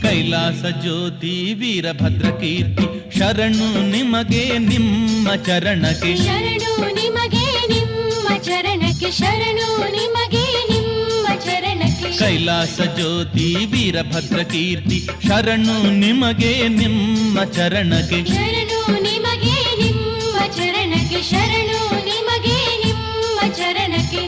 B: ಕೈಲಾಸ ಜ್ಯೋತಿ ವೀರಭದ್ರ ಕೀರ್ತಿ ಶರಣು ನಿಮಗೆ ನಿಮ್ಮ ಚರಣಕ್ಕೆ,
A: ಶರಣು ನಿಮಗೆ ನಿಮ್ಮ ಚರಣಕ್ಕೆ, ಶರಣು ನಿಮಗೆ ನಿಮ್ಮ ಚರಣಕ್ಕೆ.
B: ಕೈಲಾಸ ಜ್ಯೋತಿ ವೀರಭದ್ರ ಕೀರ್ತಿ ಶರಣು ನಿಮಗೆ ನಿಮ್ಮ ಚರಣಕ್ಕೆ,
A: ಶರಣು ನಿಮಗೆ ನಿಮ್ಮ ಚರಣಕ್ಕೆ, ಶರಣು ನಿಮಗೆ ನಿಮ್ಮ ಚರಣಕ್ಕೆ.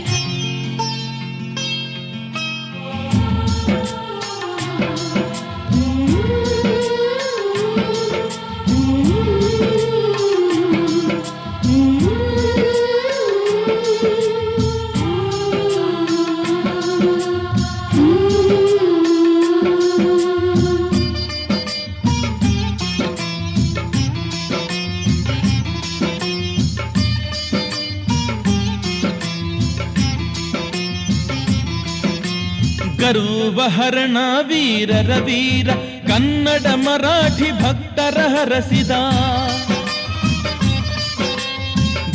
B: ಗರುವಹರಣ ವೀರರ ವೀರ ಕನ್ನಡ ಮರಾಠಿ ಭಕ್ತರ ಹರಸಿದ,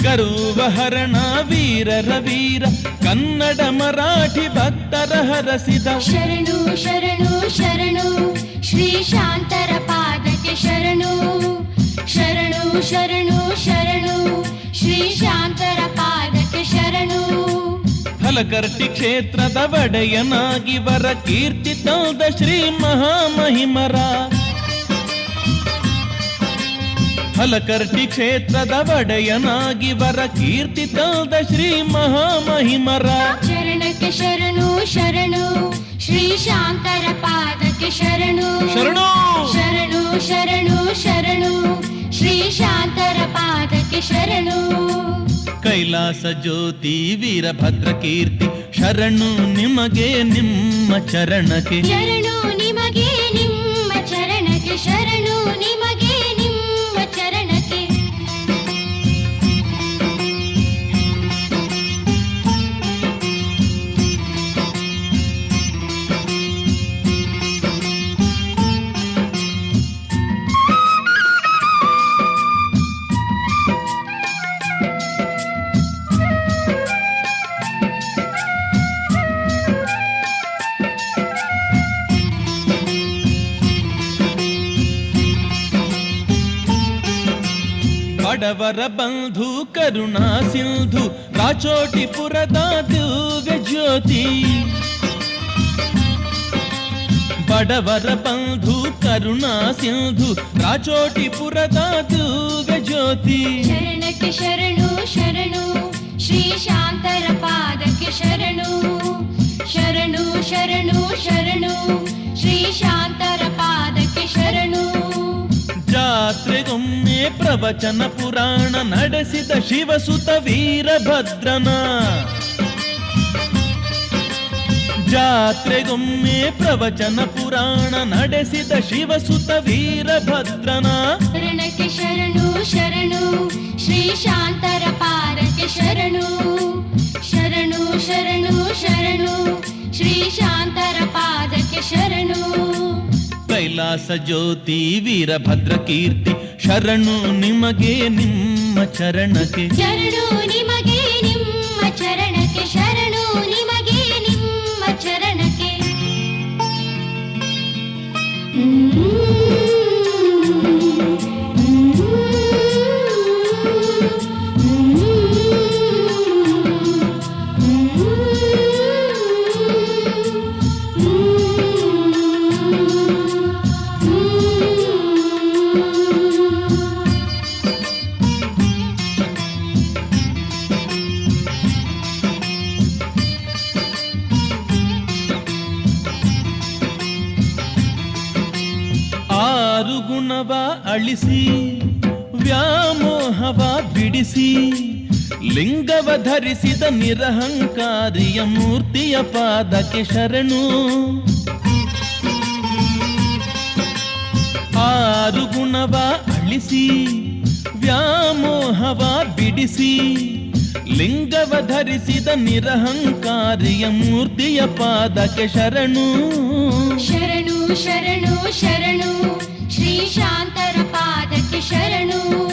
B: ಗರುವಹರಣ ವೀರರ ವೀರ ಕನ್ನಡ ಮರಾಠಿ ಭಕ್ತರ ಹರಸಿದ.
A: ಶರಣು ಶರಣು ಶರಣು ಶ್ರೀ ಶಾಂತರ ಪಾದಕ್ಕೆ ಶರಣು, ಶರಣು ಶರಣು ಶರಣು ಶ್ರೀ ಶಾಂತರ ಪಾದಕ್ಕೆ ಶರಣು.
B: ಹಲಕರ್ಟಿ ಕ್ಷೇತ್ರದ ಒಡೆಯನಾಗಿ ವರ ಕೀರ್ತಿ ತಂದ ಶ್ರೀ ಮಹಾಮಹಿಮರ, ಹಲಕರ್ಟಿ ಕ್ಷೇತ್ರದ ಒಡೆಯನಾಗಿ ವರ ಕೀರ್ತಿ ತಂದ ಶ್ರೀ ಮಹಾಮಹಿಮರ.
A: ಚರಣಕ್ಕೆ ಶರಣು ಶರಣು ಶ್ರೀ ಶಾಂತರ ಪಾದಕ್ಕೆ ಶರಣು,
B: ಶರಣು
A: ಶರಣು ಶರಣು ಶರಣು ಶ್ರೀ ಶಾಂತರ ಪಾದಕ್ಕೆ ಶರಣು.
B: ಕೈಲಾಸ ಜ್ಯೋತಿ ವೀರಭದ್ರ ಕೀರ್ತಿ ಶರಣು ನಿಮಗೆ ನಿಮ್ಮ ಚರಣಕ್ಕೆ,
A: ಶರಣು ನಿಮಗೆ ನಿಮ್ಮ ಚರಣಕ್ಕೆ, ಶರಣು ನಿಮಗೆ ನಿಮ್ಮ ಚರಣಕ್ಕೆ.
B: ಬಡವರ ಬಂಧು ಕರುಣಾ ಸಿಂಧು ರಾಚೋಟಿಪುರದ ದಿವ್ಯ ಜ್ಯೋತಿ, ಬಡವರ ಬಂಧು ಕರುಣಾ ಸಿಂಧು ರಾಚೋಟಿಪುರದ ದಿವ್ಯ ಜ್ಯೋತಿ.
A: ಶರಣಕ್ಕೆ ಶರಣು ಶರಣು ಶ್ರೀ ಶಾಂತರ ಪಾದಕ್ಕೆ ಶರಣು, ಶರಣು ಶರಣು ಶರಣು ಶ್ರೀ ಶಾಂತರ ಪಾದಕ್ಕೆ ಶರಣು.
B: ಜಾತ್ರೆಗೊಮ್ಮೆ ಪ್ರವಚನ ಪುರಾಣ ನಡೆಸಿದ ಶಿವಸುತ ವೀರಭದ್ರನ, ಜಾತ್ರೆಗೊಮ್ಮೆ ಪ್ರವಚನ ಪುರಾಣ ನಡೆಸಿದ ಶಿವಸುತ ವೀರಭದ್ರನ.
A: ಶರಣಕ್ಕೆ ಶರಣು ಶರಣು ಶ್ರೀ ಶಾಂತರ ಪಾದಕ್ಕೆ ಶರಣು, ಶರಣು ಶರಣು ಶರಣು ಶ್ರೀ ಶಾಂತರ ಪಾದಕ್ಕೆ ಶರಣು.
B: ಕೈಲಾಸ ಜ್ಯೋತಿ ವೀರಭದ್ರ ಕೀರ್ತಿ ಶರಣು ನಿಮಗೆ ನಿಮ್ಮ ಚರಣಕ್ಕೆ,
A: ಶರಣು ನಿಮಗೆ ನಿಮ್ಮ ಚರಣಕ್ಕೆ, ಶರಣು ನಿಮಗೆ ನಿಮ್ಮ ಚರಣಕ್ಕೆ.
B: ಆರು ಗುಣವ ಅಳಿಸಿ ವ್ಯಾಮೋಹವ ಬಿಡಿಸಿ ಲಿಂಗವ ಧರಿಸಿದ ನಿರಹಂಕಾರಿಯ ಮೂರ್ತಿಯ ಪಾದಕ್ಕೆ ಶರಣು. ಆರು ಗುಣವ ಅಳಿಸಿ ವ್ಯಾಮೋಹವ ಬಿಡಿಸಿ ಲಿಂಗವ ಧರಿಸಿದ ನಿರಹಂಕಾರಿಯ ಮೂರ್ತಿಯ ಪಾದಕ್ಕೆ ಶರಣು.
A: ಶರಣು ಶರಣು ಶರಣು ಶ್ರೀ ಶಾಂತರ ಪಾದಕ್ಕೆ ಶರಣು.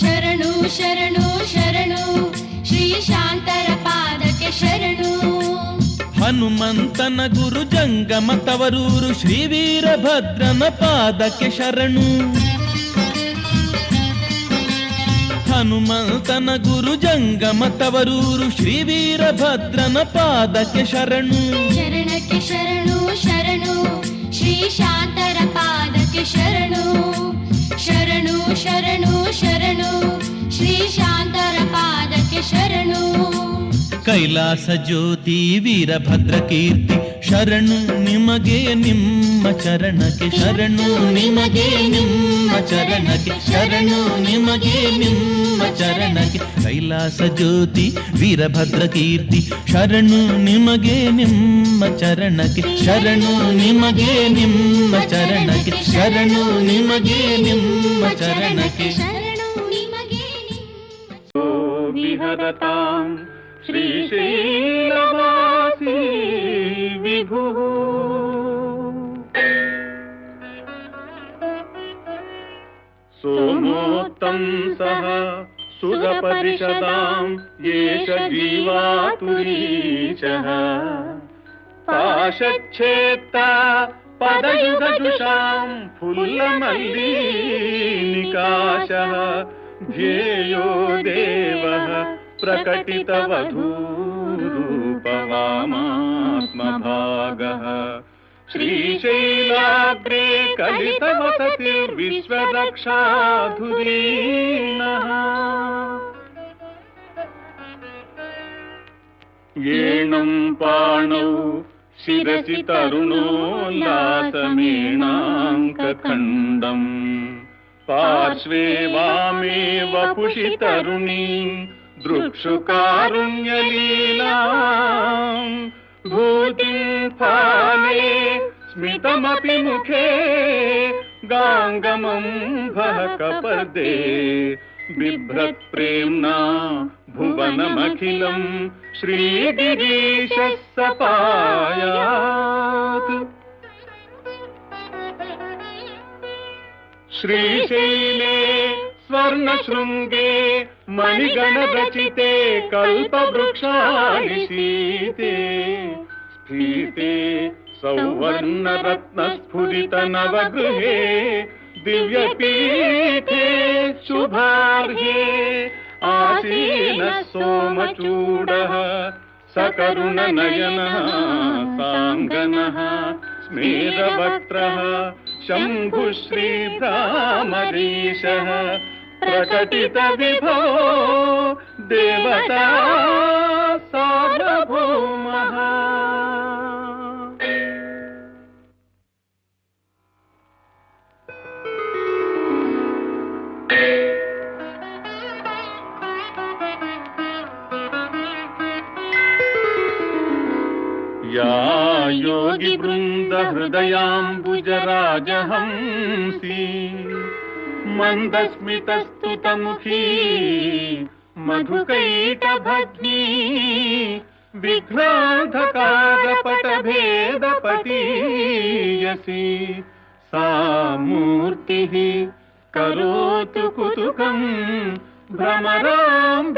A: ಶರಣು ಶರಣು ಶರಣು ಶ್ರೀ ಶಾಂತರ ಪಾದಕ್ಕೆ ಶರಣು.
B: ಹನುಮಂತನ ಗುರು ಜಂಗಮ ತವರೂರು ಶ್ರೀ ವೀರಭದ್ರನ ಪಾದಕ್ಕೆ ಶರಣು. ಹನುಮಂತನ ಗುರು ಜಂಗಮ ತವರೂರು ಶ್ರೀ ವೀರಭದ್ರನ ಪಾದಕ್ಕೆ ಶರಣು.
A: ಶರಣಕ್ಕೆ ಶರಣು ಶರಣು ಶ್ರೀ ಶಾಂತರ ಪಾದಕ್ಕೆ ಶರಣು. ಶರಣು ಶರಣು ಶರಣು ಶ್ರೀ ಶಾಂತರ ಪಾದಕ್ಕೆ ಶರಣು.
B: ಕೈಲಾಸ ಜ್ಯೋತಿ ವೀರಭದ್ರ ಕೀರ್ತಿ ಶರಣು ನಿಮಗೆ ನಿಮ್ಮ ಚರಣಕ್ಕೆ. ಶರಣು ನಿಮಗೆ ನಿಮ್ಮ ಚರಣಕ್ಕೆ. ಶರಣು ನಿಮಗೆ ನಿಮ್ಮ ಚರಣಕ್ಕೆ. ಕೈಲಾಸ ಜ್ಯೋತಿ ವೀರಭದ್ರ ಕೀರ್ತಿ ಶರಣು ನಿಮಗೆ ನಿಮ್ಮ ಚರಣಕ್ಕೆ. ಶರಣು ನಿಮಗೆ ನಿಮ್ಮ ಚರಣಕ್ಕೆ. ಶರಣು ನಿಮಗೆ ನಿಮ್ಮ ಚರಣಕ್ಕೆ.
A: ಶರಣು ನಿಮಗೆ
D: ವಿಹರತಾಂ ಶ್ರೀಶೈಲವಾಸಿ ವಿಭುಃ. ಸೋಮೋತ್ತಂ ಸಹ ಸುರಪರಿಷದಾಂ ಯೇಷ ಜೀವಾತುರೀಶಃ. ಪಾಶಚ್ಛೇತ್ತ ಪದಯುಗಜುಷಾಂ ಫುಲ್ಲಮಲ್ಲೀನಿಕಾಶಃ. ಧ್ಯೇಯೋ ದೇವಃ ಪ್ರಕಟಿತವಧೂರೂಪವಾಮಾತ್ಮಭಾಗಃ. ಶ್ರೀಶೈಲಾಗ್ರೇ ಕಲಿತವಸತಿರ್ವಿಶ್ವರಕ್ಷಾಧುರೀನಃ. ಏಣಂ ಪಾಣೌ ಶಿರಸಿ ತರುಣೋಲ್ಲಾಸಮೇಣಾಂಕಖಂಡಂ. ಪಾರ್ಶ್ವೇ ವಾಮೇ ವಪುಷಿ ತರುಣೀಂ ದೃಕ್ಷುಕಾರುಣ್ಯಲೀಲಾಂ. ಭೂತಿಂ ಫಾಲೆ ಸ್ಮಿತಮಪಿ ಮುಖೇ ಗಾಂಗಮಂ ಭಕಪದೇ. ಬಿಭ್ರತ್ ಪ್ರೇಮ್ನಾ ಭುವನಮಖಿಲಂ ಶ್ರೀಗಿರೀಶಃ ಸಪಾಯಾತ್. ಶ್ರೀಶೈಲೇ ಸ್ವರ್ಣಶೃಂಗೇ ಮಣಿಗಣರಚಿತೆ ಕಲ್ಪವೃಕ್ಷಾಲಿಶೀತೆ. ಸ್ಫೀತೆ ಸೌವರ್ಣರತ್ನಸ್ಫುರಿತ ನವಗೃಹೇ ದಿವ್ಯಪೀಠೆ ಶುಭಾರ್ಹೇ. ಆಸೀನಃ ಸೋಮಚೂಡಃ ಸಕರುಣನಯನಃ ಸಾಂಗನಃ. ಸ್ಮೇರವಕ್ತ್ರಃ ಶಂಭುಶ್ರೀಭ್ರಾಮರೀಶಃ. ಪ್ರಕಟಿತ ವಿಭೋ ದೇವತಾ ಸಾರ್ವಭೌಮಃ. या योगी वृंद हृदयाम्बुजराजहंसी. मंदस्मितस्तुतमुखी मधुकैटभग्नी. विघ्नाधकारपटभेदपटीयसी. सा मूर्तिः करोतु कुतुकं भ्रमराम्बिकायाः.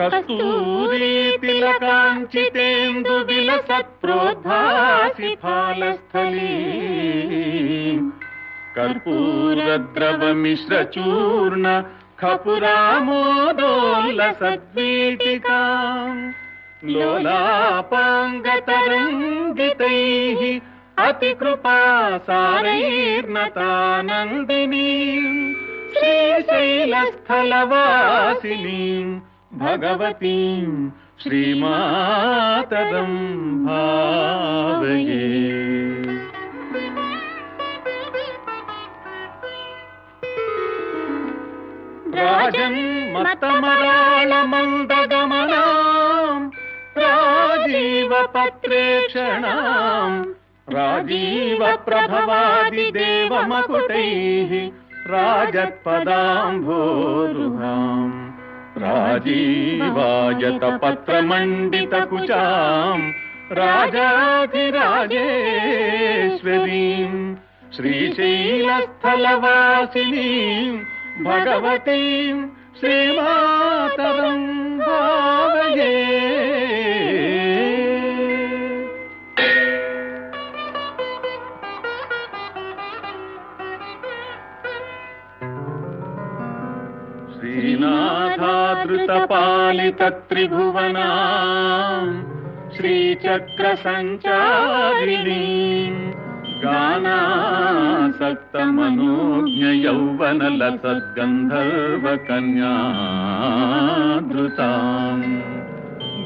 D: कस्तूरी तिलकाञ्चितेन्दु विलसत्प्रोद्भासि फालस्थली. कर्पूरद्रवमिश्रचूर्ण खपुरामोदोल्लसद्वीटिकाम्. लोलापाङ्गतरङ्गितैः अतिकृपासारैर्नतानन्दिनीम्. श्रीशैलस्थलवासिनीम् भगवतीं श्रीमातरं भावये. राजन्मत्तमराळमन्दगमनाम् राजीवपत्रेक्षणाम् राजीवप्रभवादिदेवमकुटैः राजत्पदाम्भोरुहाम् राजीवायतपत्रमण्डितकुचाम् राजाधिराजेश्वरीम् श्रीशैलस्थलवासिनीम् भगवतीम् श्रीमातरम् भावये। श्रीनाथादृतपालितत्रिभुवना श्रीचक्रसञ्चारिणी गानासक्तमनोज्ञयौवनलसद्गन्धर्वकन्याधृताम्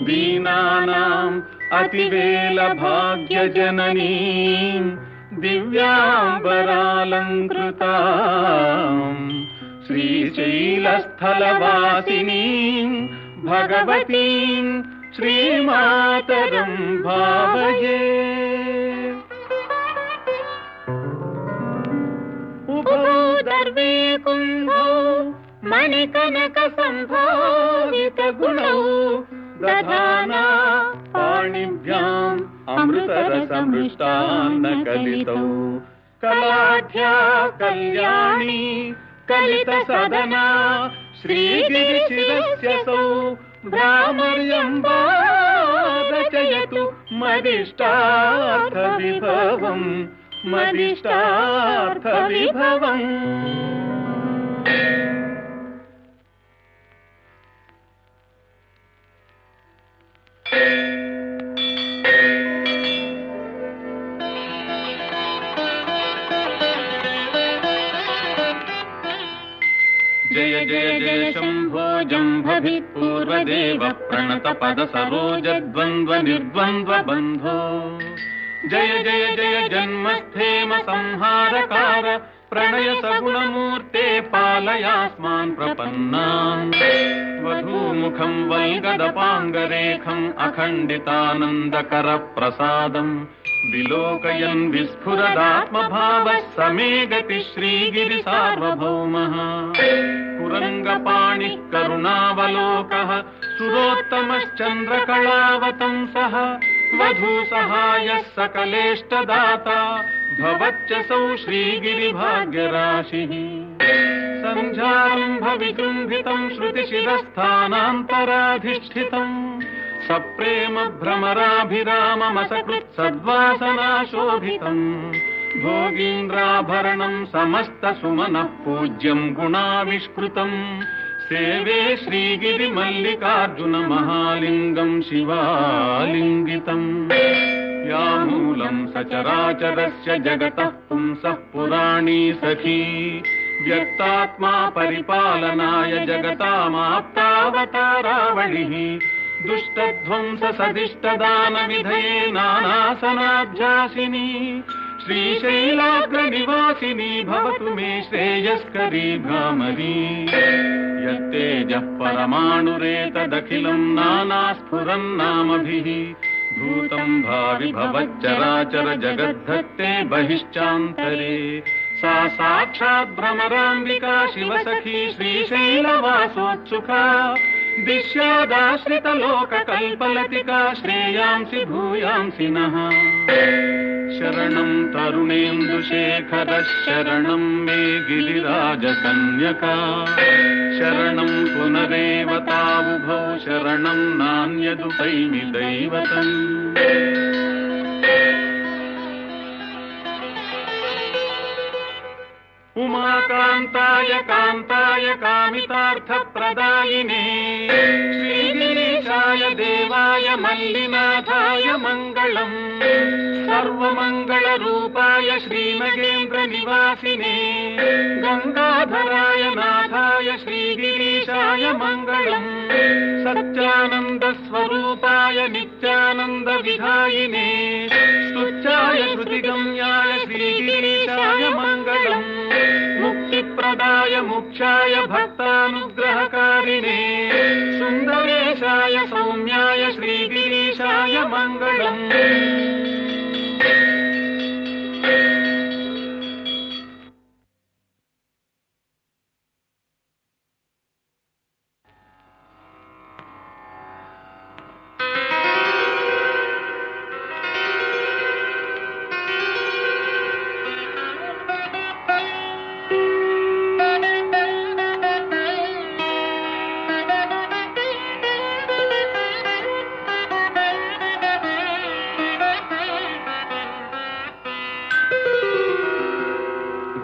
D: दीनानाम् अतिवेलभाग्यजननीम् दिव्याम्बरालङ्कृताम् श्रीशैलस्थलवासिनीम् भगवतीम् श्रीमातरम् भावये।
A: उभौ दर्वे कुम्भौ मणिकनकसम्भावितगुणौ
D: दधाना पाणिभ्याम् अमृतरसमृष्टान्नकलितौ कलाढ्या कल्याणी कलितसदना श्रीगिरिशिरस्यसौ भ्रामर्यम्बा रचयतु मदिष्टार्थविभवम् मदिष्टार्थविभवम्। जय जय जय शम्भो जम्भभिपूर्वदेव प्रणतपदसरोजद्वन्द्वनिर्द्वन्द्वबन्धो जय जय जय जन्मस्थेम संहारकार प्रणय सगुणमूर्ते पालयास्मान् प्रपन्नान् वधूमुखम् वल्गदपाङ्गरेखम् अखण्डितानन्दकर प्रसादम् विलोकयन् विस्फुरदात्मभावः समे गति श्रीगिरिसार्वभौमः कुरङ्गपाणिः करुणावलोकः सुरोत्तमश्चन्द्रकलावतंसः वधूसहायः सकलेष्टदाता भवत्यसौ श्रीगिरिभाग्यराशिः सन्ध्यारम्भविजृम्भितम् श्रुतिशिरस्थानान्तराधिष्ठितम् सप्रेम भ्रमराभिराममसकृत् सद्वासनाशोभितम् भोगीन्द्राभरणम् समस्तसुमनः पूज्यम् गुणाविष्कृतम् सेवे श्रीगिरिमल्लिकार्जुनमहालिङ्गम् शिवालिङ्गितम् यामूलम् सचराचरस्य जगतः पुंसः पुराणी सखी व्यक्तात्मा परिपालनाय जगतामाप्तावतारावलिः दुष्टध्वंस सदिष्टदानविधये नानासनाभ्यासिनी श्रीशैलाग्रनिवासिनी भवतु मे श्रेयस्करी भ्रामरी यत्तेजः परमाणुरेतदखिलम् नानास्फुरन्नामभिः भूतम् भावि भवच्चराचर जगद्धत्ते बहिश्चान्तरे सा साक्षात् भ्रमराम्बिका शिवसखी श्रीशैलवासोत्सुका दिश्यादाश्रितलोककल्पलतिका श्रेयांसि भूयांसि नः शरणम् तरुणेन्दुशेखरः शरणम् मे गिरिराजकन्यका शरणम् पुनरेव तावुभौ शरणम् नान्यदुपैमि दैवतम् उमाकान्ताय कान्ताय कामितार्थप्रदायिने श्रीगिरीशाय देवाय मल्लिनाथाय मङ्गलम् सर्वमङ्गलरूपाय श्रीनगेन्द्रनिवासिने गङ्गाधराय नाथाय श्रीगिरीशाय मङ्गलम् सच्चानन्दस्वरूपाय नित्यानन्दविधायिने स्तुत्याय श्रुतिगम्याय श्रीगिरीशाय मङ्गलम् मुक्तिप्रदाय मोक्षाय मुक्षाय भक्तानुग्रहकारिणे सुन्दरेशाय सौम्याय श्रीगिरीशाय मङ्गलम्।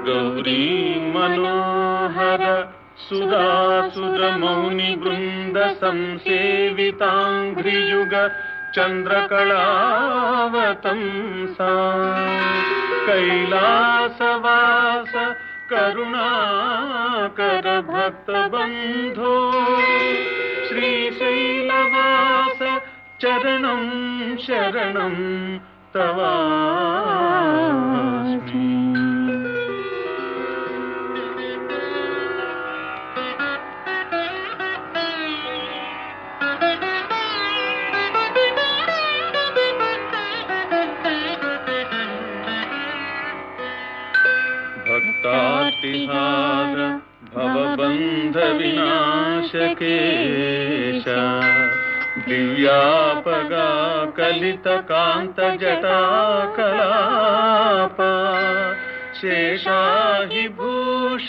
D: गौरी मनोहर सुधासुर मौनि वृंद संसेवितांघ्रियुग चंद्रकलावतंसा कैलासवास करुणाकर भक्तबंधो श्रीशैलवास चरणं शरणं तवास्मि। भक्तातिहार भवबंध विनाशकेश दिव्यापगा कलित कांत जटा कलाप शेषाहि भूष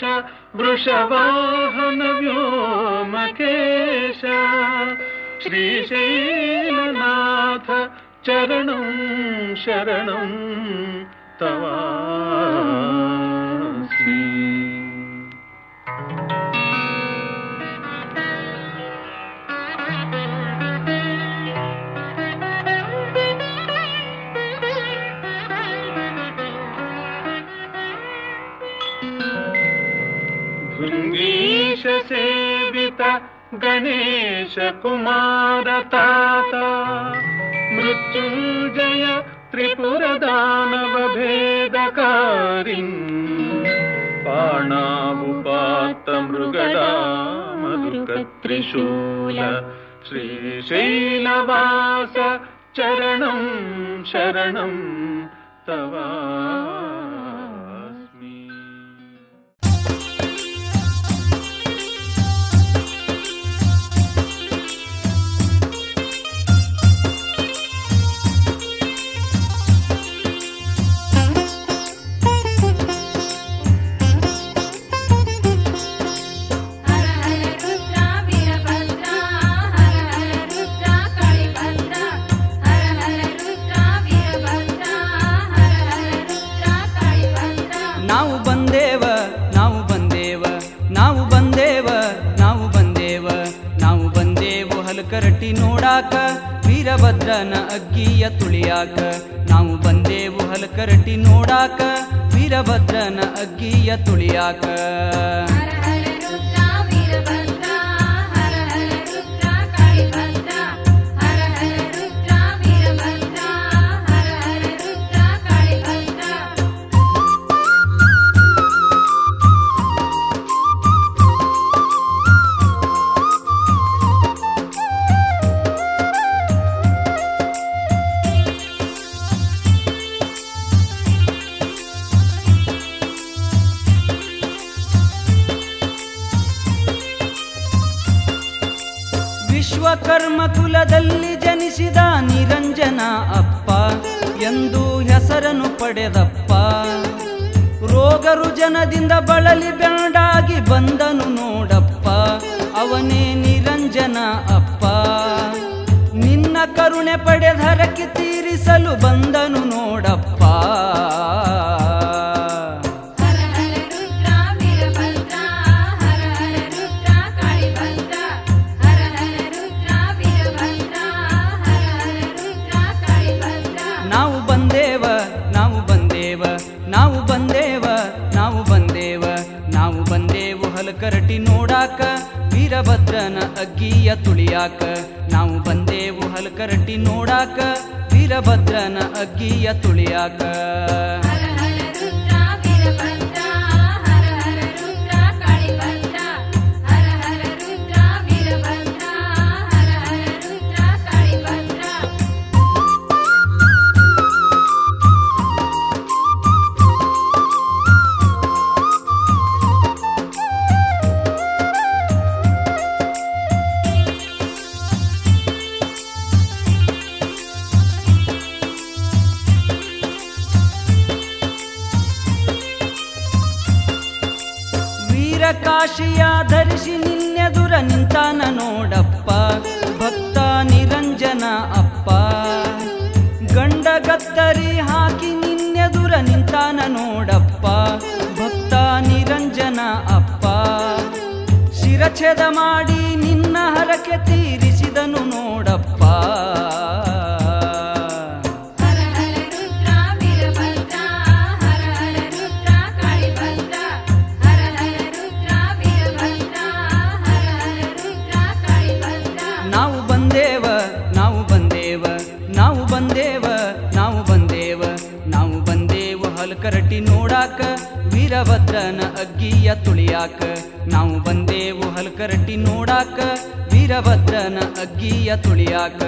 D: वृषवाहन व्योमकेश श्रीशैलनाथ चरणं शरणं तवास्मि। भृंगीश सेवित गणेश कुमार ताता मृत्युंजय त्रिपुर दानव भेदकारिन् पाणावुपात्त मृगडा मधुक त्रिशूल श्रीशैलवास चरणं शरणं तवास्मि।
E: ಕರಟಿ ನೋಡಾಕ ವೀರಭದ್ರನ ಅಗ್ಗಿಯ ತುಳಿಯಾಕ ನಾವು ಬಂದೇವು ಹಲಕರಟಿ ನೋಡಾಕ ವೀರಭದ್ರನ ಅಗ್ಗಿಯ ತುಳಿಯಾಕ ವಿಶ್ವಕರ್ಮ ಕುಲದಲ್ಲಿ ಜನಿಸಿದ ನಿರಂಜನ ಅಪ್ಪ ಎಂದು ಹೆಸರನ್ನು ಪಡೆದಪ್ಪ ರೋಗ ರುಜನದಿಂದ ಬಳಲಿ ಬೆಂಡಾಗಿ ಬಂದನು ನೋಡಪ್ಪ ಅವನೇ ನಿರಂಜನ ಅಪ್ಪ ನಿನ್ನ ಕರುಣೆ ಪಡೆದರಕ್ಕೆ ತೀರಿಸಲು ಬಂದನು ನೋಡಪ್ಪ ಕರಟಿ ನೋಡಾಕ ವೀರಭದ್ರನ ಅಗ್ಗಿಯ ತುಳಿಯಾಕ ನಾವು ಬಂದೇವು ಹಲಕರಟಿ ನೋಡಾಕ ವೀರಭದ್ರನ ಅಗ್ಗಿಯ ತುಳಿಯಾಕ ಕಾಶಿಯ ಧರಿಸಿ ನಿನ್ನೆದುರ ನಿಂತಾನ ನೋಡಪ್ಪ ಭಕ್ತ ನಿರಂಜನ ಅಪ್ಪ. ಗಂಡಗತ್ತರಿ ಹಾಕಿ ನಿನ್ನೆದುರ ನಿಂತಾನ ನೋಡಪ್ಪ ಭಕ್ತ ನಿರಂಜನ ಅಪ್ಪ. ಶಿರಚ್ಛೇದ ಮಾಡಿ ನಿನ್ನ ಹರಕೆ ತೀರಿಸಿದನು ನೋಡಪ್ಪ. ನಾವು ಬಂದೇವ ನಾವು ಬಂದೇವ ನಾವು ಬಂದೇವ ನಾವು ಬಂದೇವ ನಾವು ಬಂದೇವು ಹಲಕರಟಿ ನೋಡಾಕ ವೀರಭದ್ರನ ಅಗ್ಗಿಯ ತುಳಿಯಾಕ. ನಾವು ಬಂದೇವು ಹಲಕರಟಿ ನೋಡಾಕ ವೀರಭದ್ರನ ಅಗ್ಗಿಯ ತುಳಿಯಾಕ.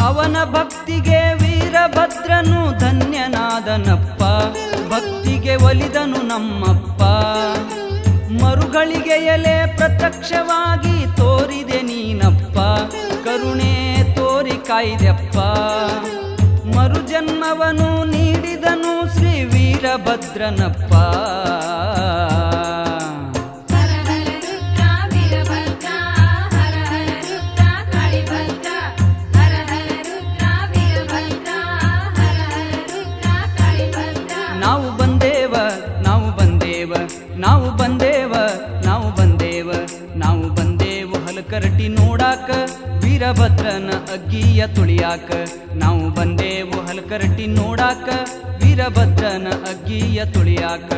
E: ಅವನ ಭಕ್ತಿಗೆ ವೀರಭದ್ರನು ಧನ್ಯನಾದನಪ್ಪ. ಭಕ್ತಿಗೆ ಒಲಿದನು ನಮ್ಮಪ್ಪ. ಮರುಗಳಿಗೆ ಎಲೆ ಪ್ರತ್ಯಕ್ಷವಾಗಿ ತೋರಿದೆ ನೀನಪ್ಪ. ಕರುಣೆ ತೋರಿ ಕಾಯ್ದೆಪ್ಪ. ಮರುಜನ್ಮವನು ನೀಡಿದನು ಶ್ರೀ ವೀರಭದ್ರನಪ್ಪ. ನಾವು ಬಂದೇವ ನಾವು ಬಂದೇವ ನಾವು ಬಂದೇವ ನಾವು ಬಂದೇವ ನಾವು ಬಂದೇವು ಹಲಕರಟಿ ನೋಡಾಕ ವೀರಭದ್ರನ ಅಗ್ಗಿಯ ತುಳಿಯಾಕ. ನಾವು ಬಂದೇವು ಹಲಕರಟಿ ನೋಡಾಕ ವೀರಭದ್ರನ ಅಗ್ಗಿಯ ತುಳಿಯಾಕ.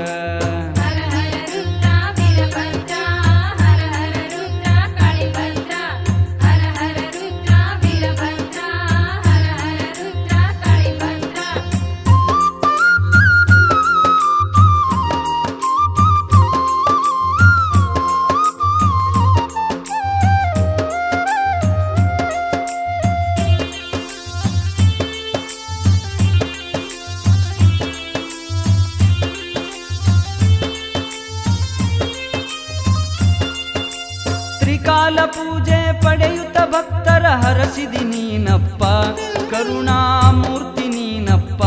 E: ತ್ರಿಕಾಲ ಪೂಜೆ ಪಡೆಯುತ್ತ ಭಕ್ತರ ಹರಸಿದಿ ನೀನಪ್ಪ. ಕರುಣಾಮೂರ್ತಿ ನೀನಪ್ಪ.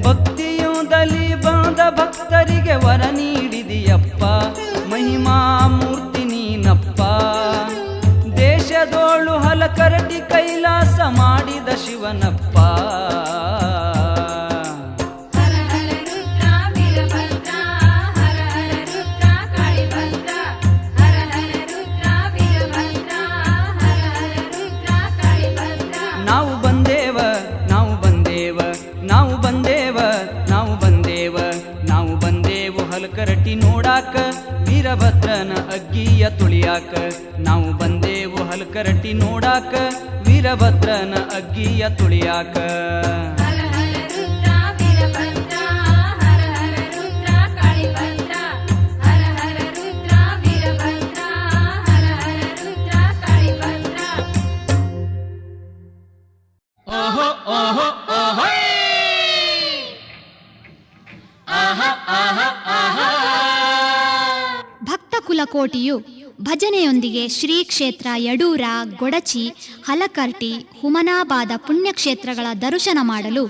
E: ಭಕ್ತಿಯುದಲ್ಲಿ ಬಂದ ಭಕ್ತರಿಗೆ ವರ ನೀಡಿದಿಯಪ್ಪ. ಮಹಿಮಾ ಮೂರ್ತಿ ನೀನಪ್ಪ. ದೇಶದೋಳು ಹಲಕರಟಿ ಕೈಲಾಸ ಮಾಡಿದ ಶಿವನಪ್ಪ. ನಾವು ಬಂದೇವ ನಾವು ಬಂದೇವ ನಾವು ಬಂದೇವ ನಾವು ಬಂದೇವ ನಾವು ಬಂದೇವು ಹಲಕರಟಿ ನೋಡಾಕ ವೀರಭದ್ರನ ಅಗ್ಗಿಯ ತುಳಿಯಾಕ. ನಾವು ಬಂದೇವು ಹಲಕರಟಿ ನೋಡಾಕ ವೀರಭದ್ರನ ಅಗ್ಗಿಯ ತುಳಿಯಾಕ.
C: ಭಕ್ತ ಕುಲಕೋಟಿಯು ಭಜನೆಯೊಂದಿಗೆ ಶ್ರೀ ಕ್ಷೇತ್ರ ಯಡೂರ, ಗೊಡಚಿ, ಹಲಕರ್ಟಿ, ಹುಮನಾಬಾದ ಪುಣ್ಯಕ್ಷೇತ್ರಗಳ ದರ್ಶನ ಮಾಡಲು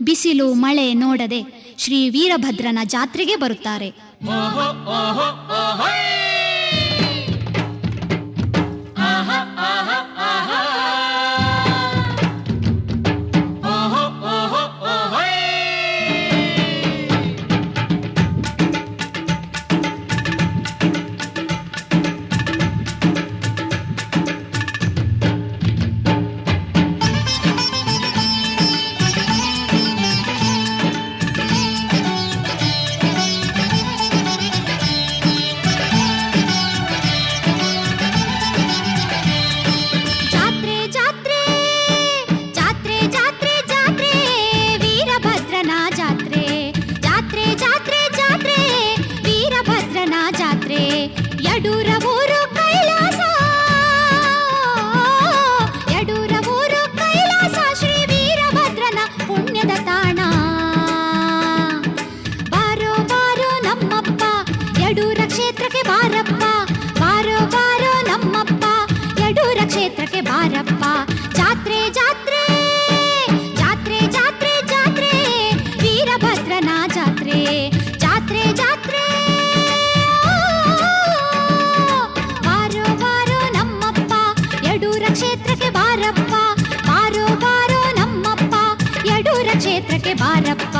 C: ಬಿಸಿಲು ಮಳೆ ನೋಡದೆ ಶ್ರೀ ವೀರಭದ್ರನ ಜಾತ್ರೆಗೆ ಬರುತ್ತಾರೆ. ಬಾರಪ್ಪ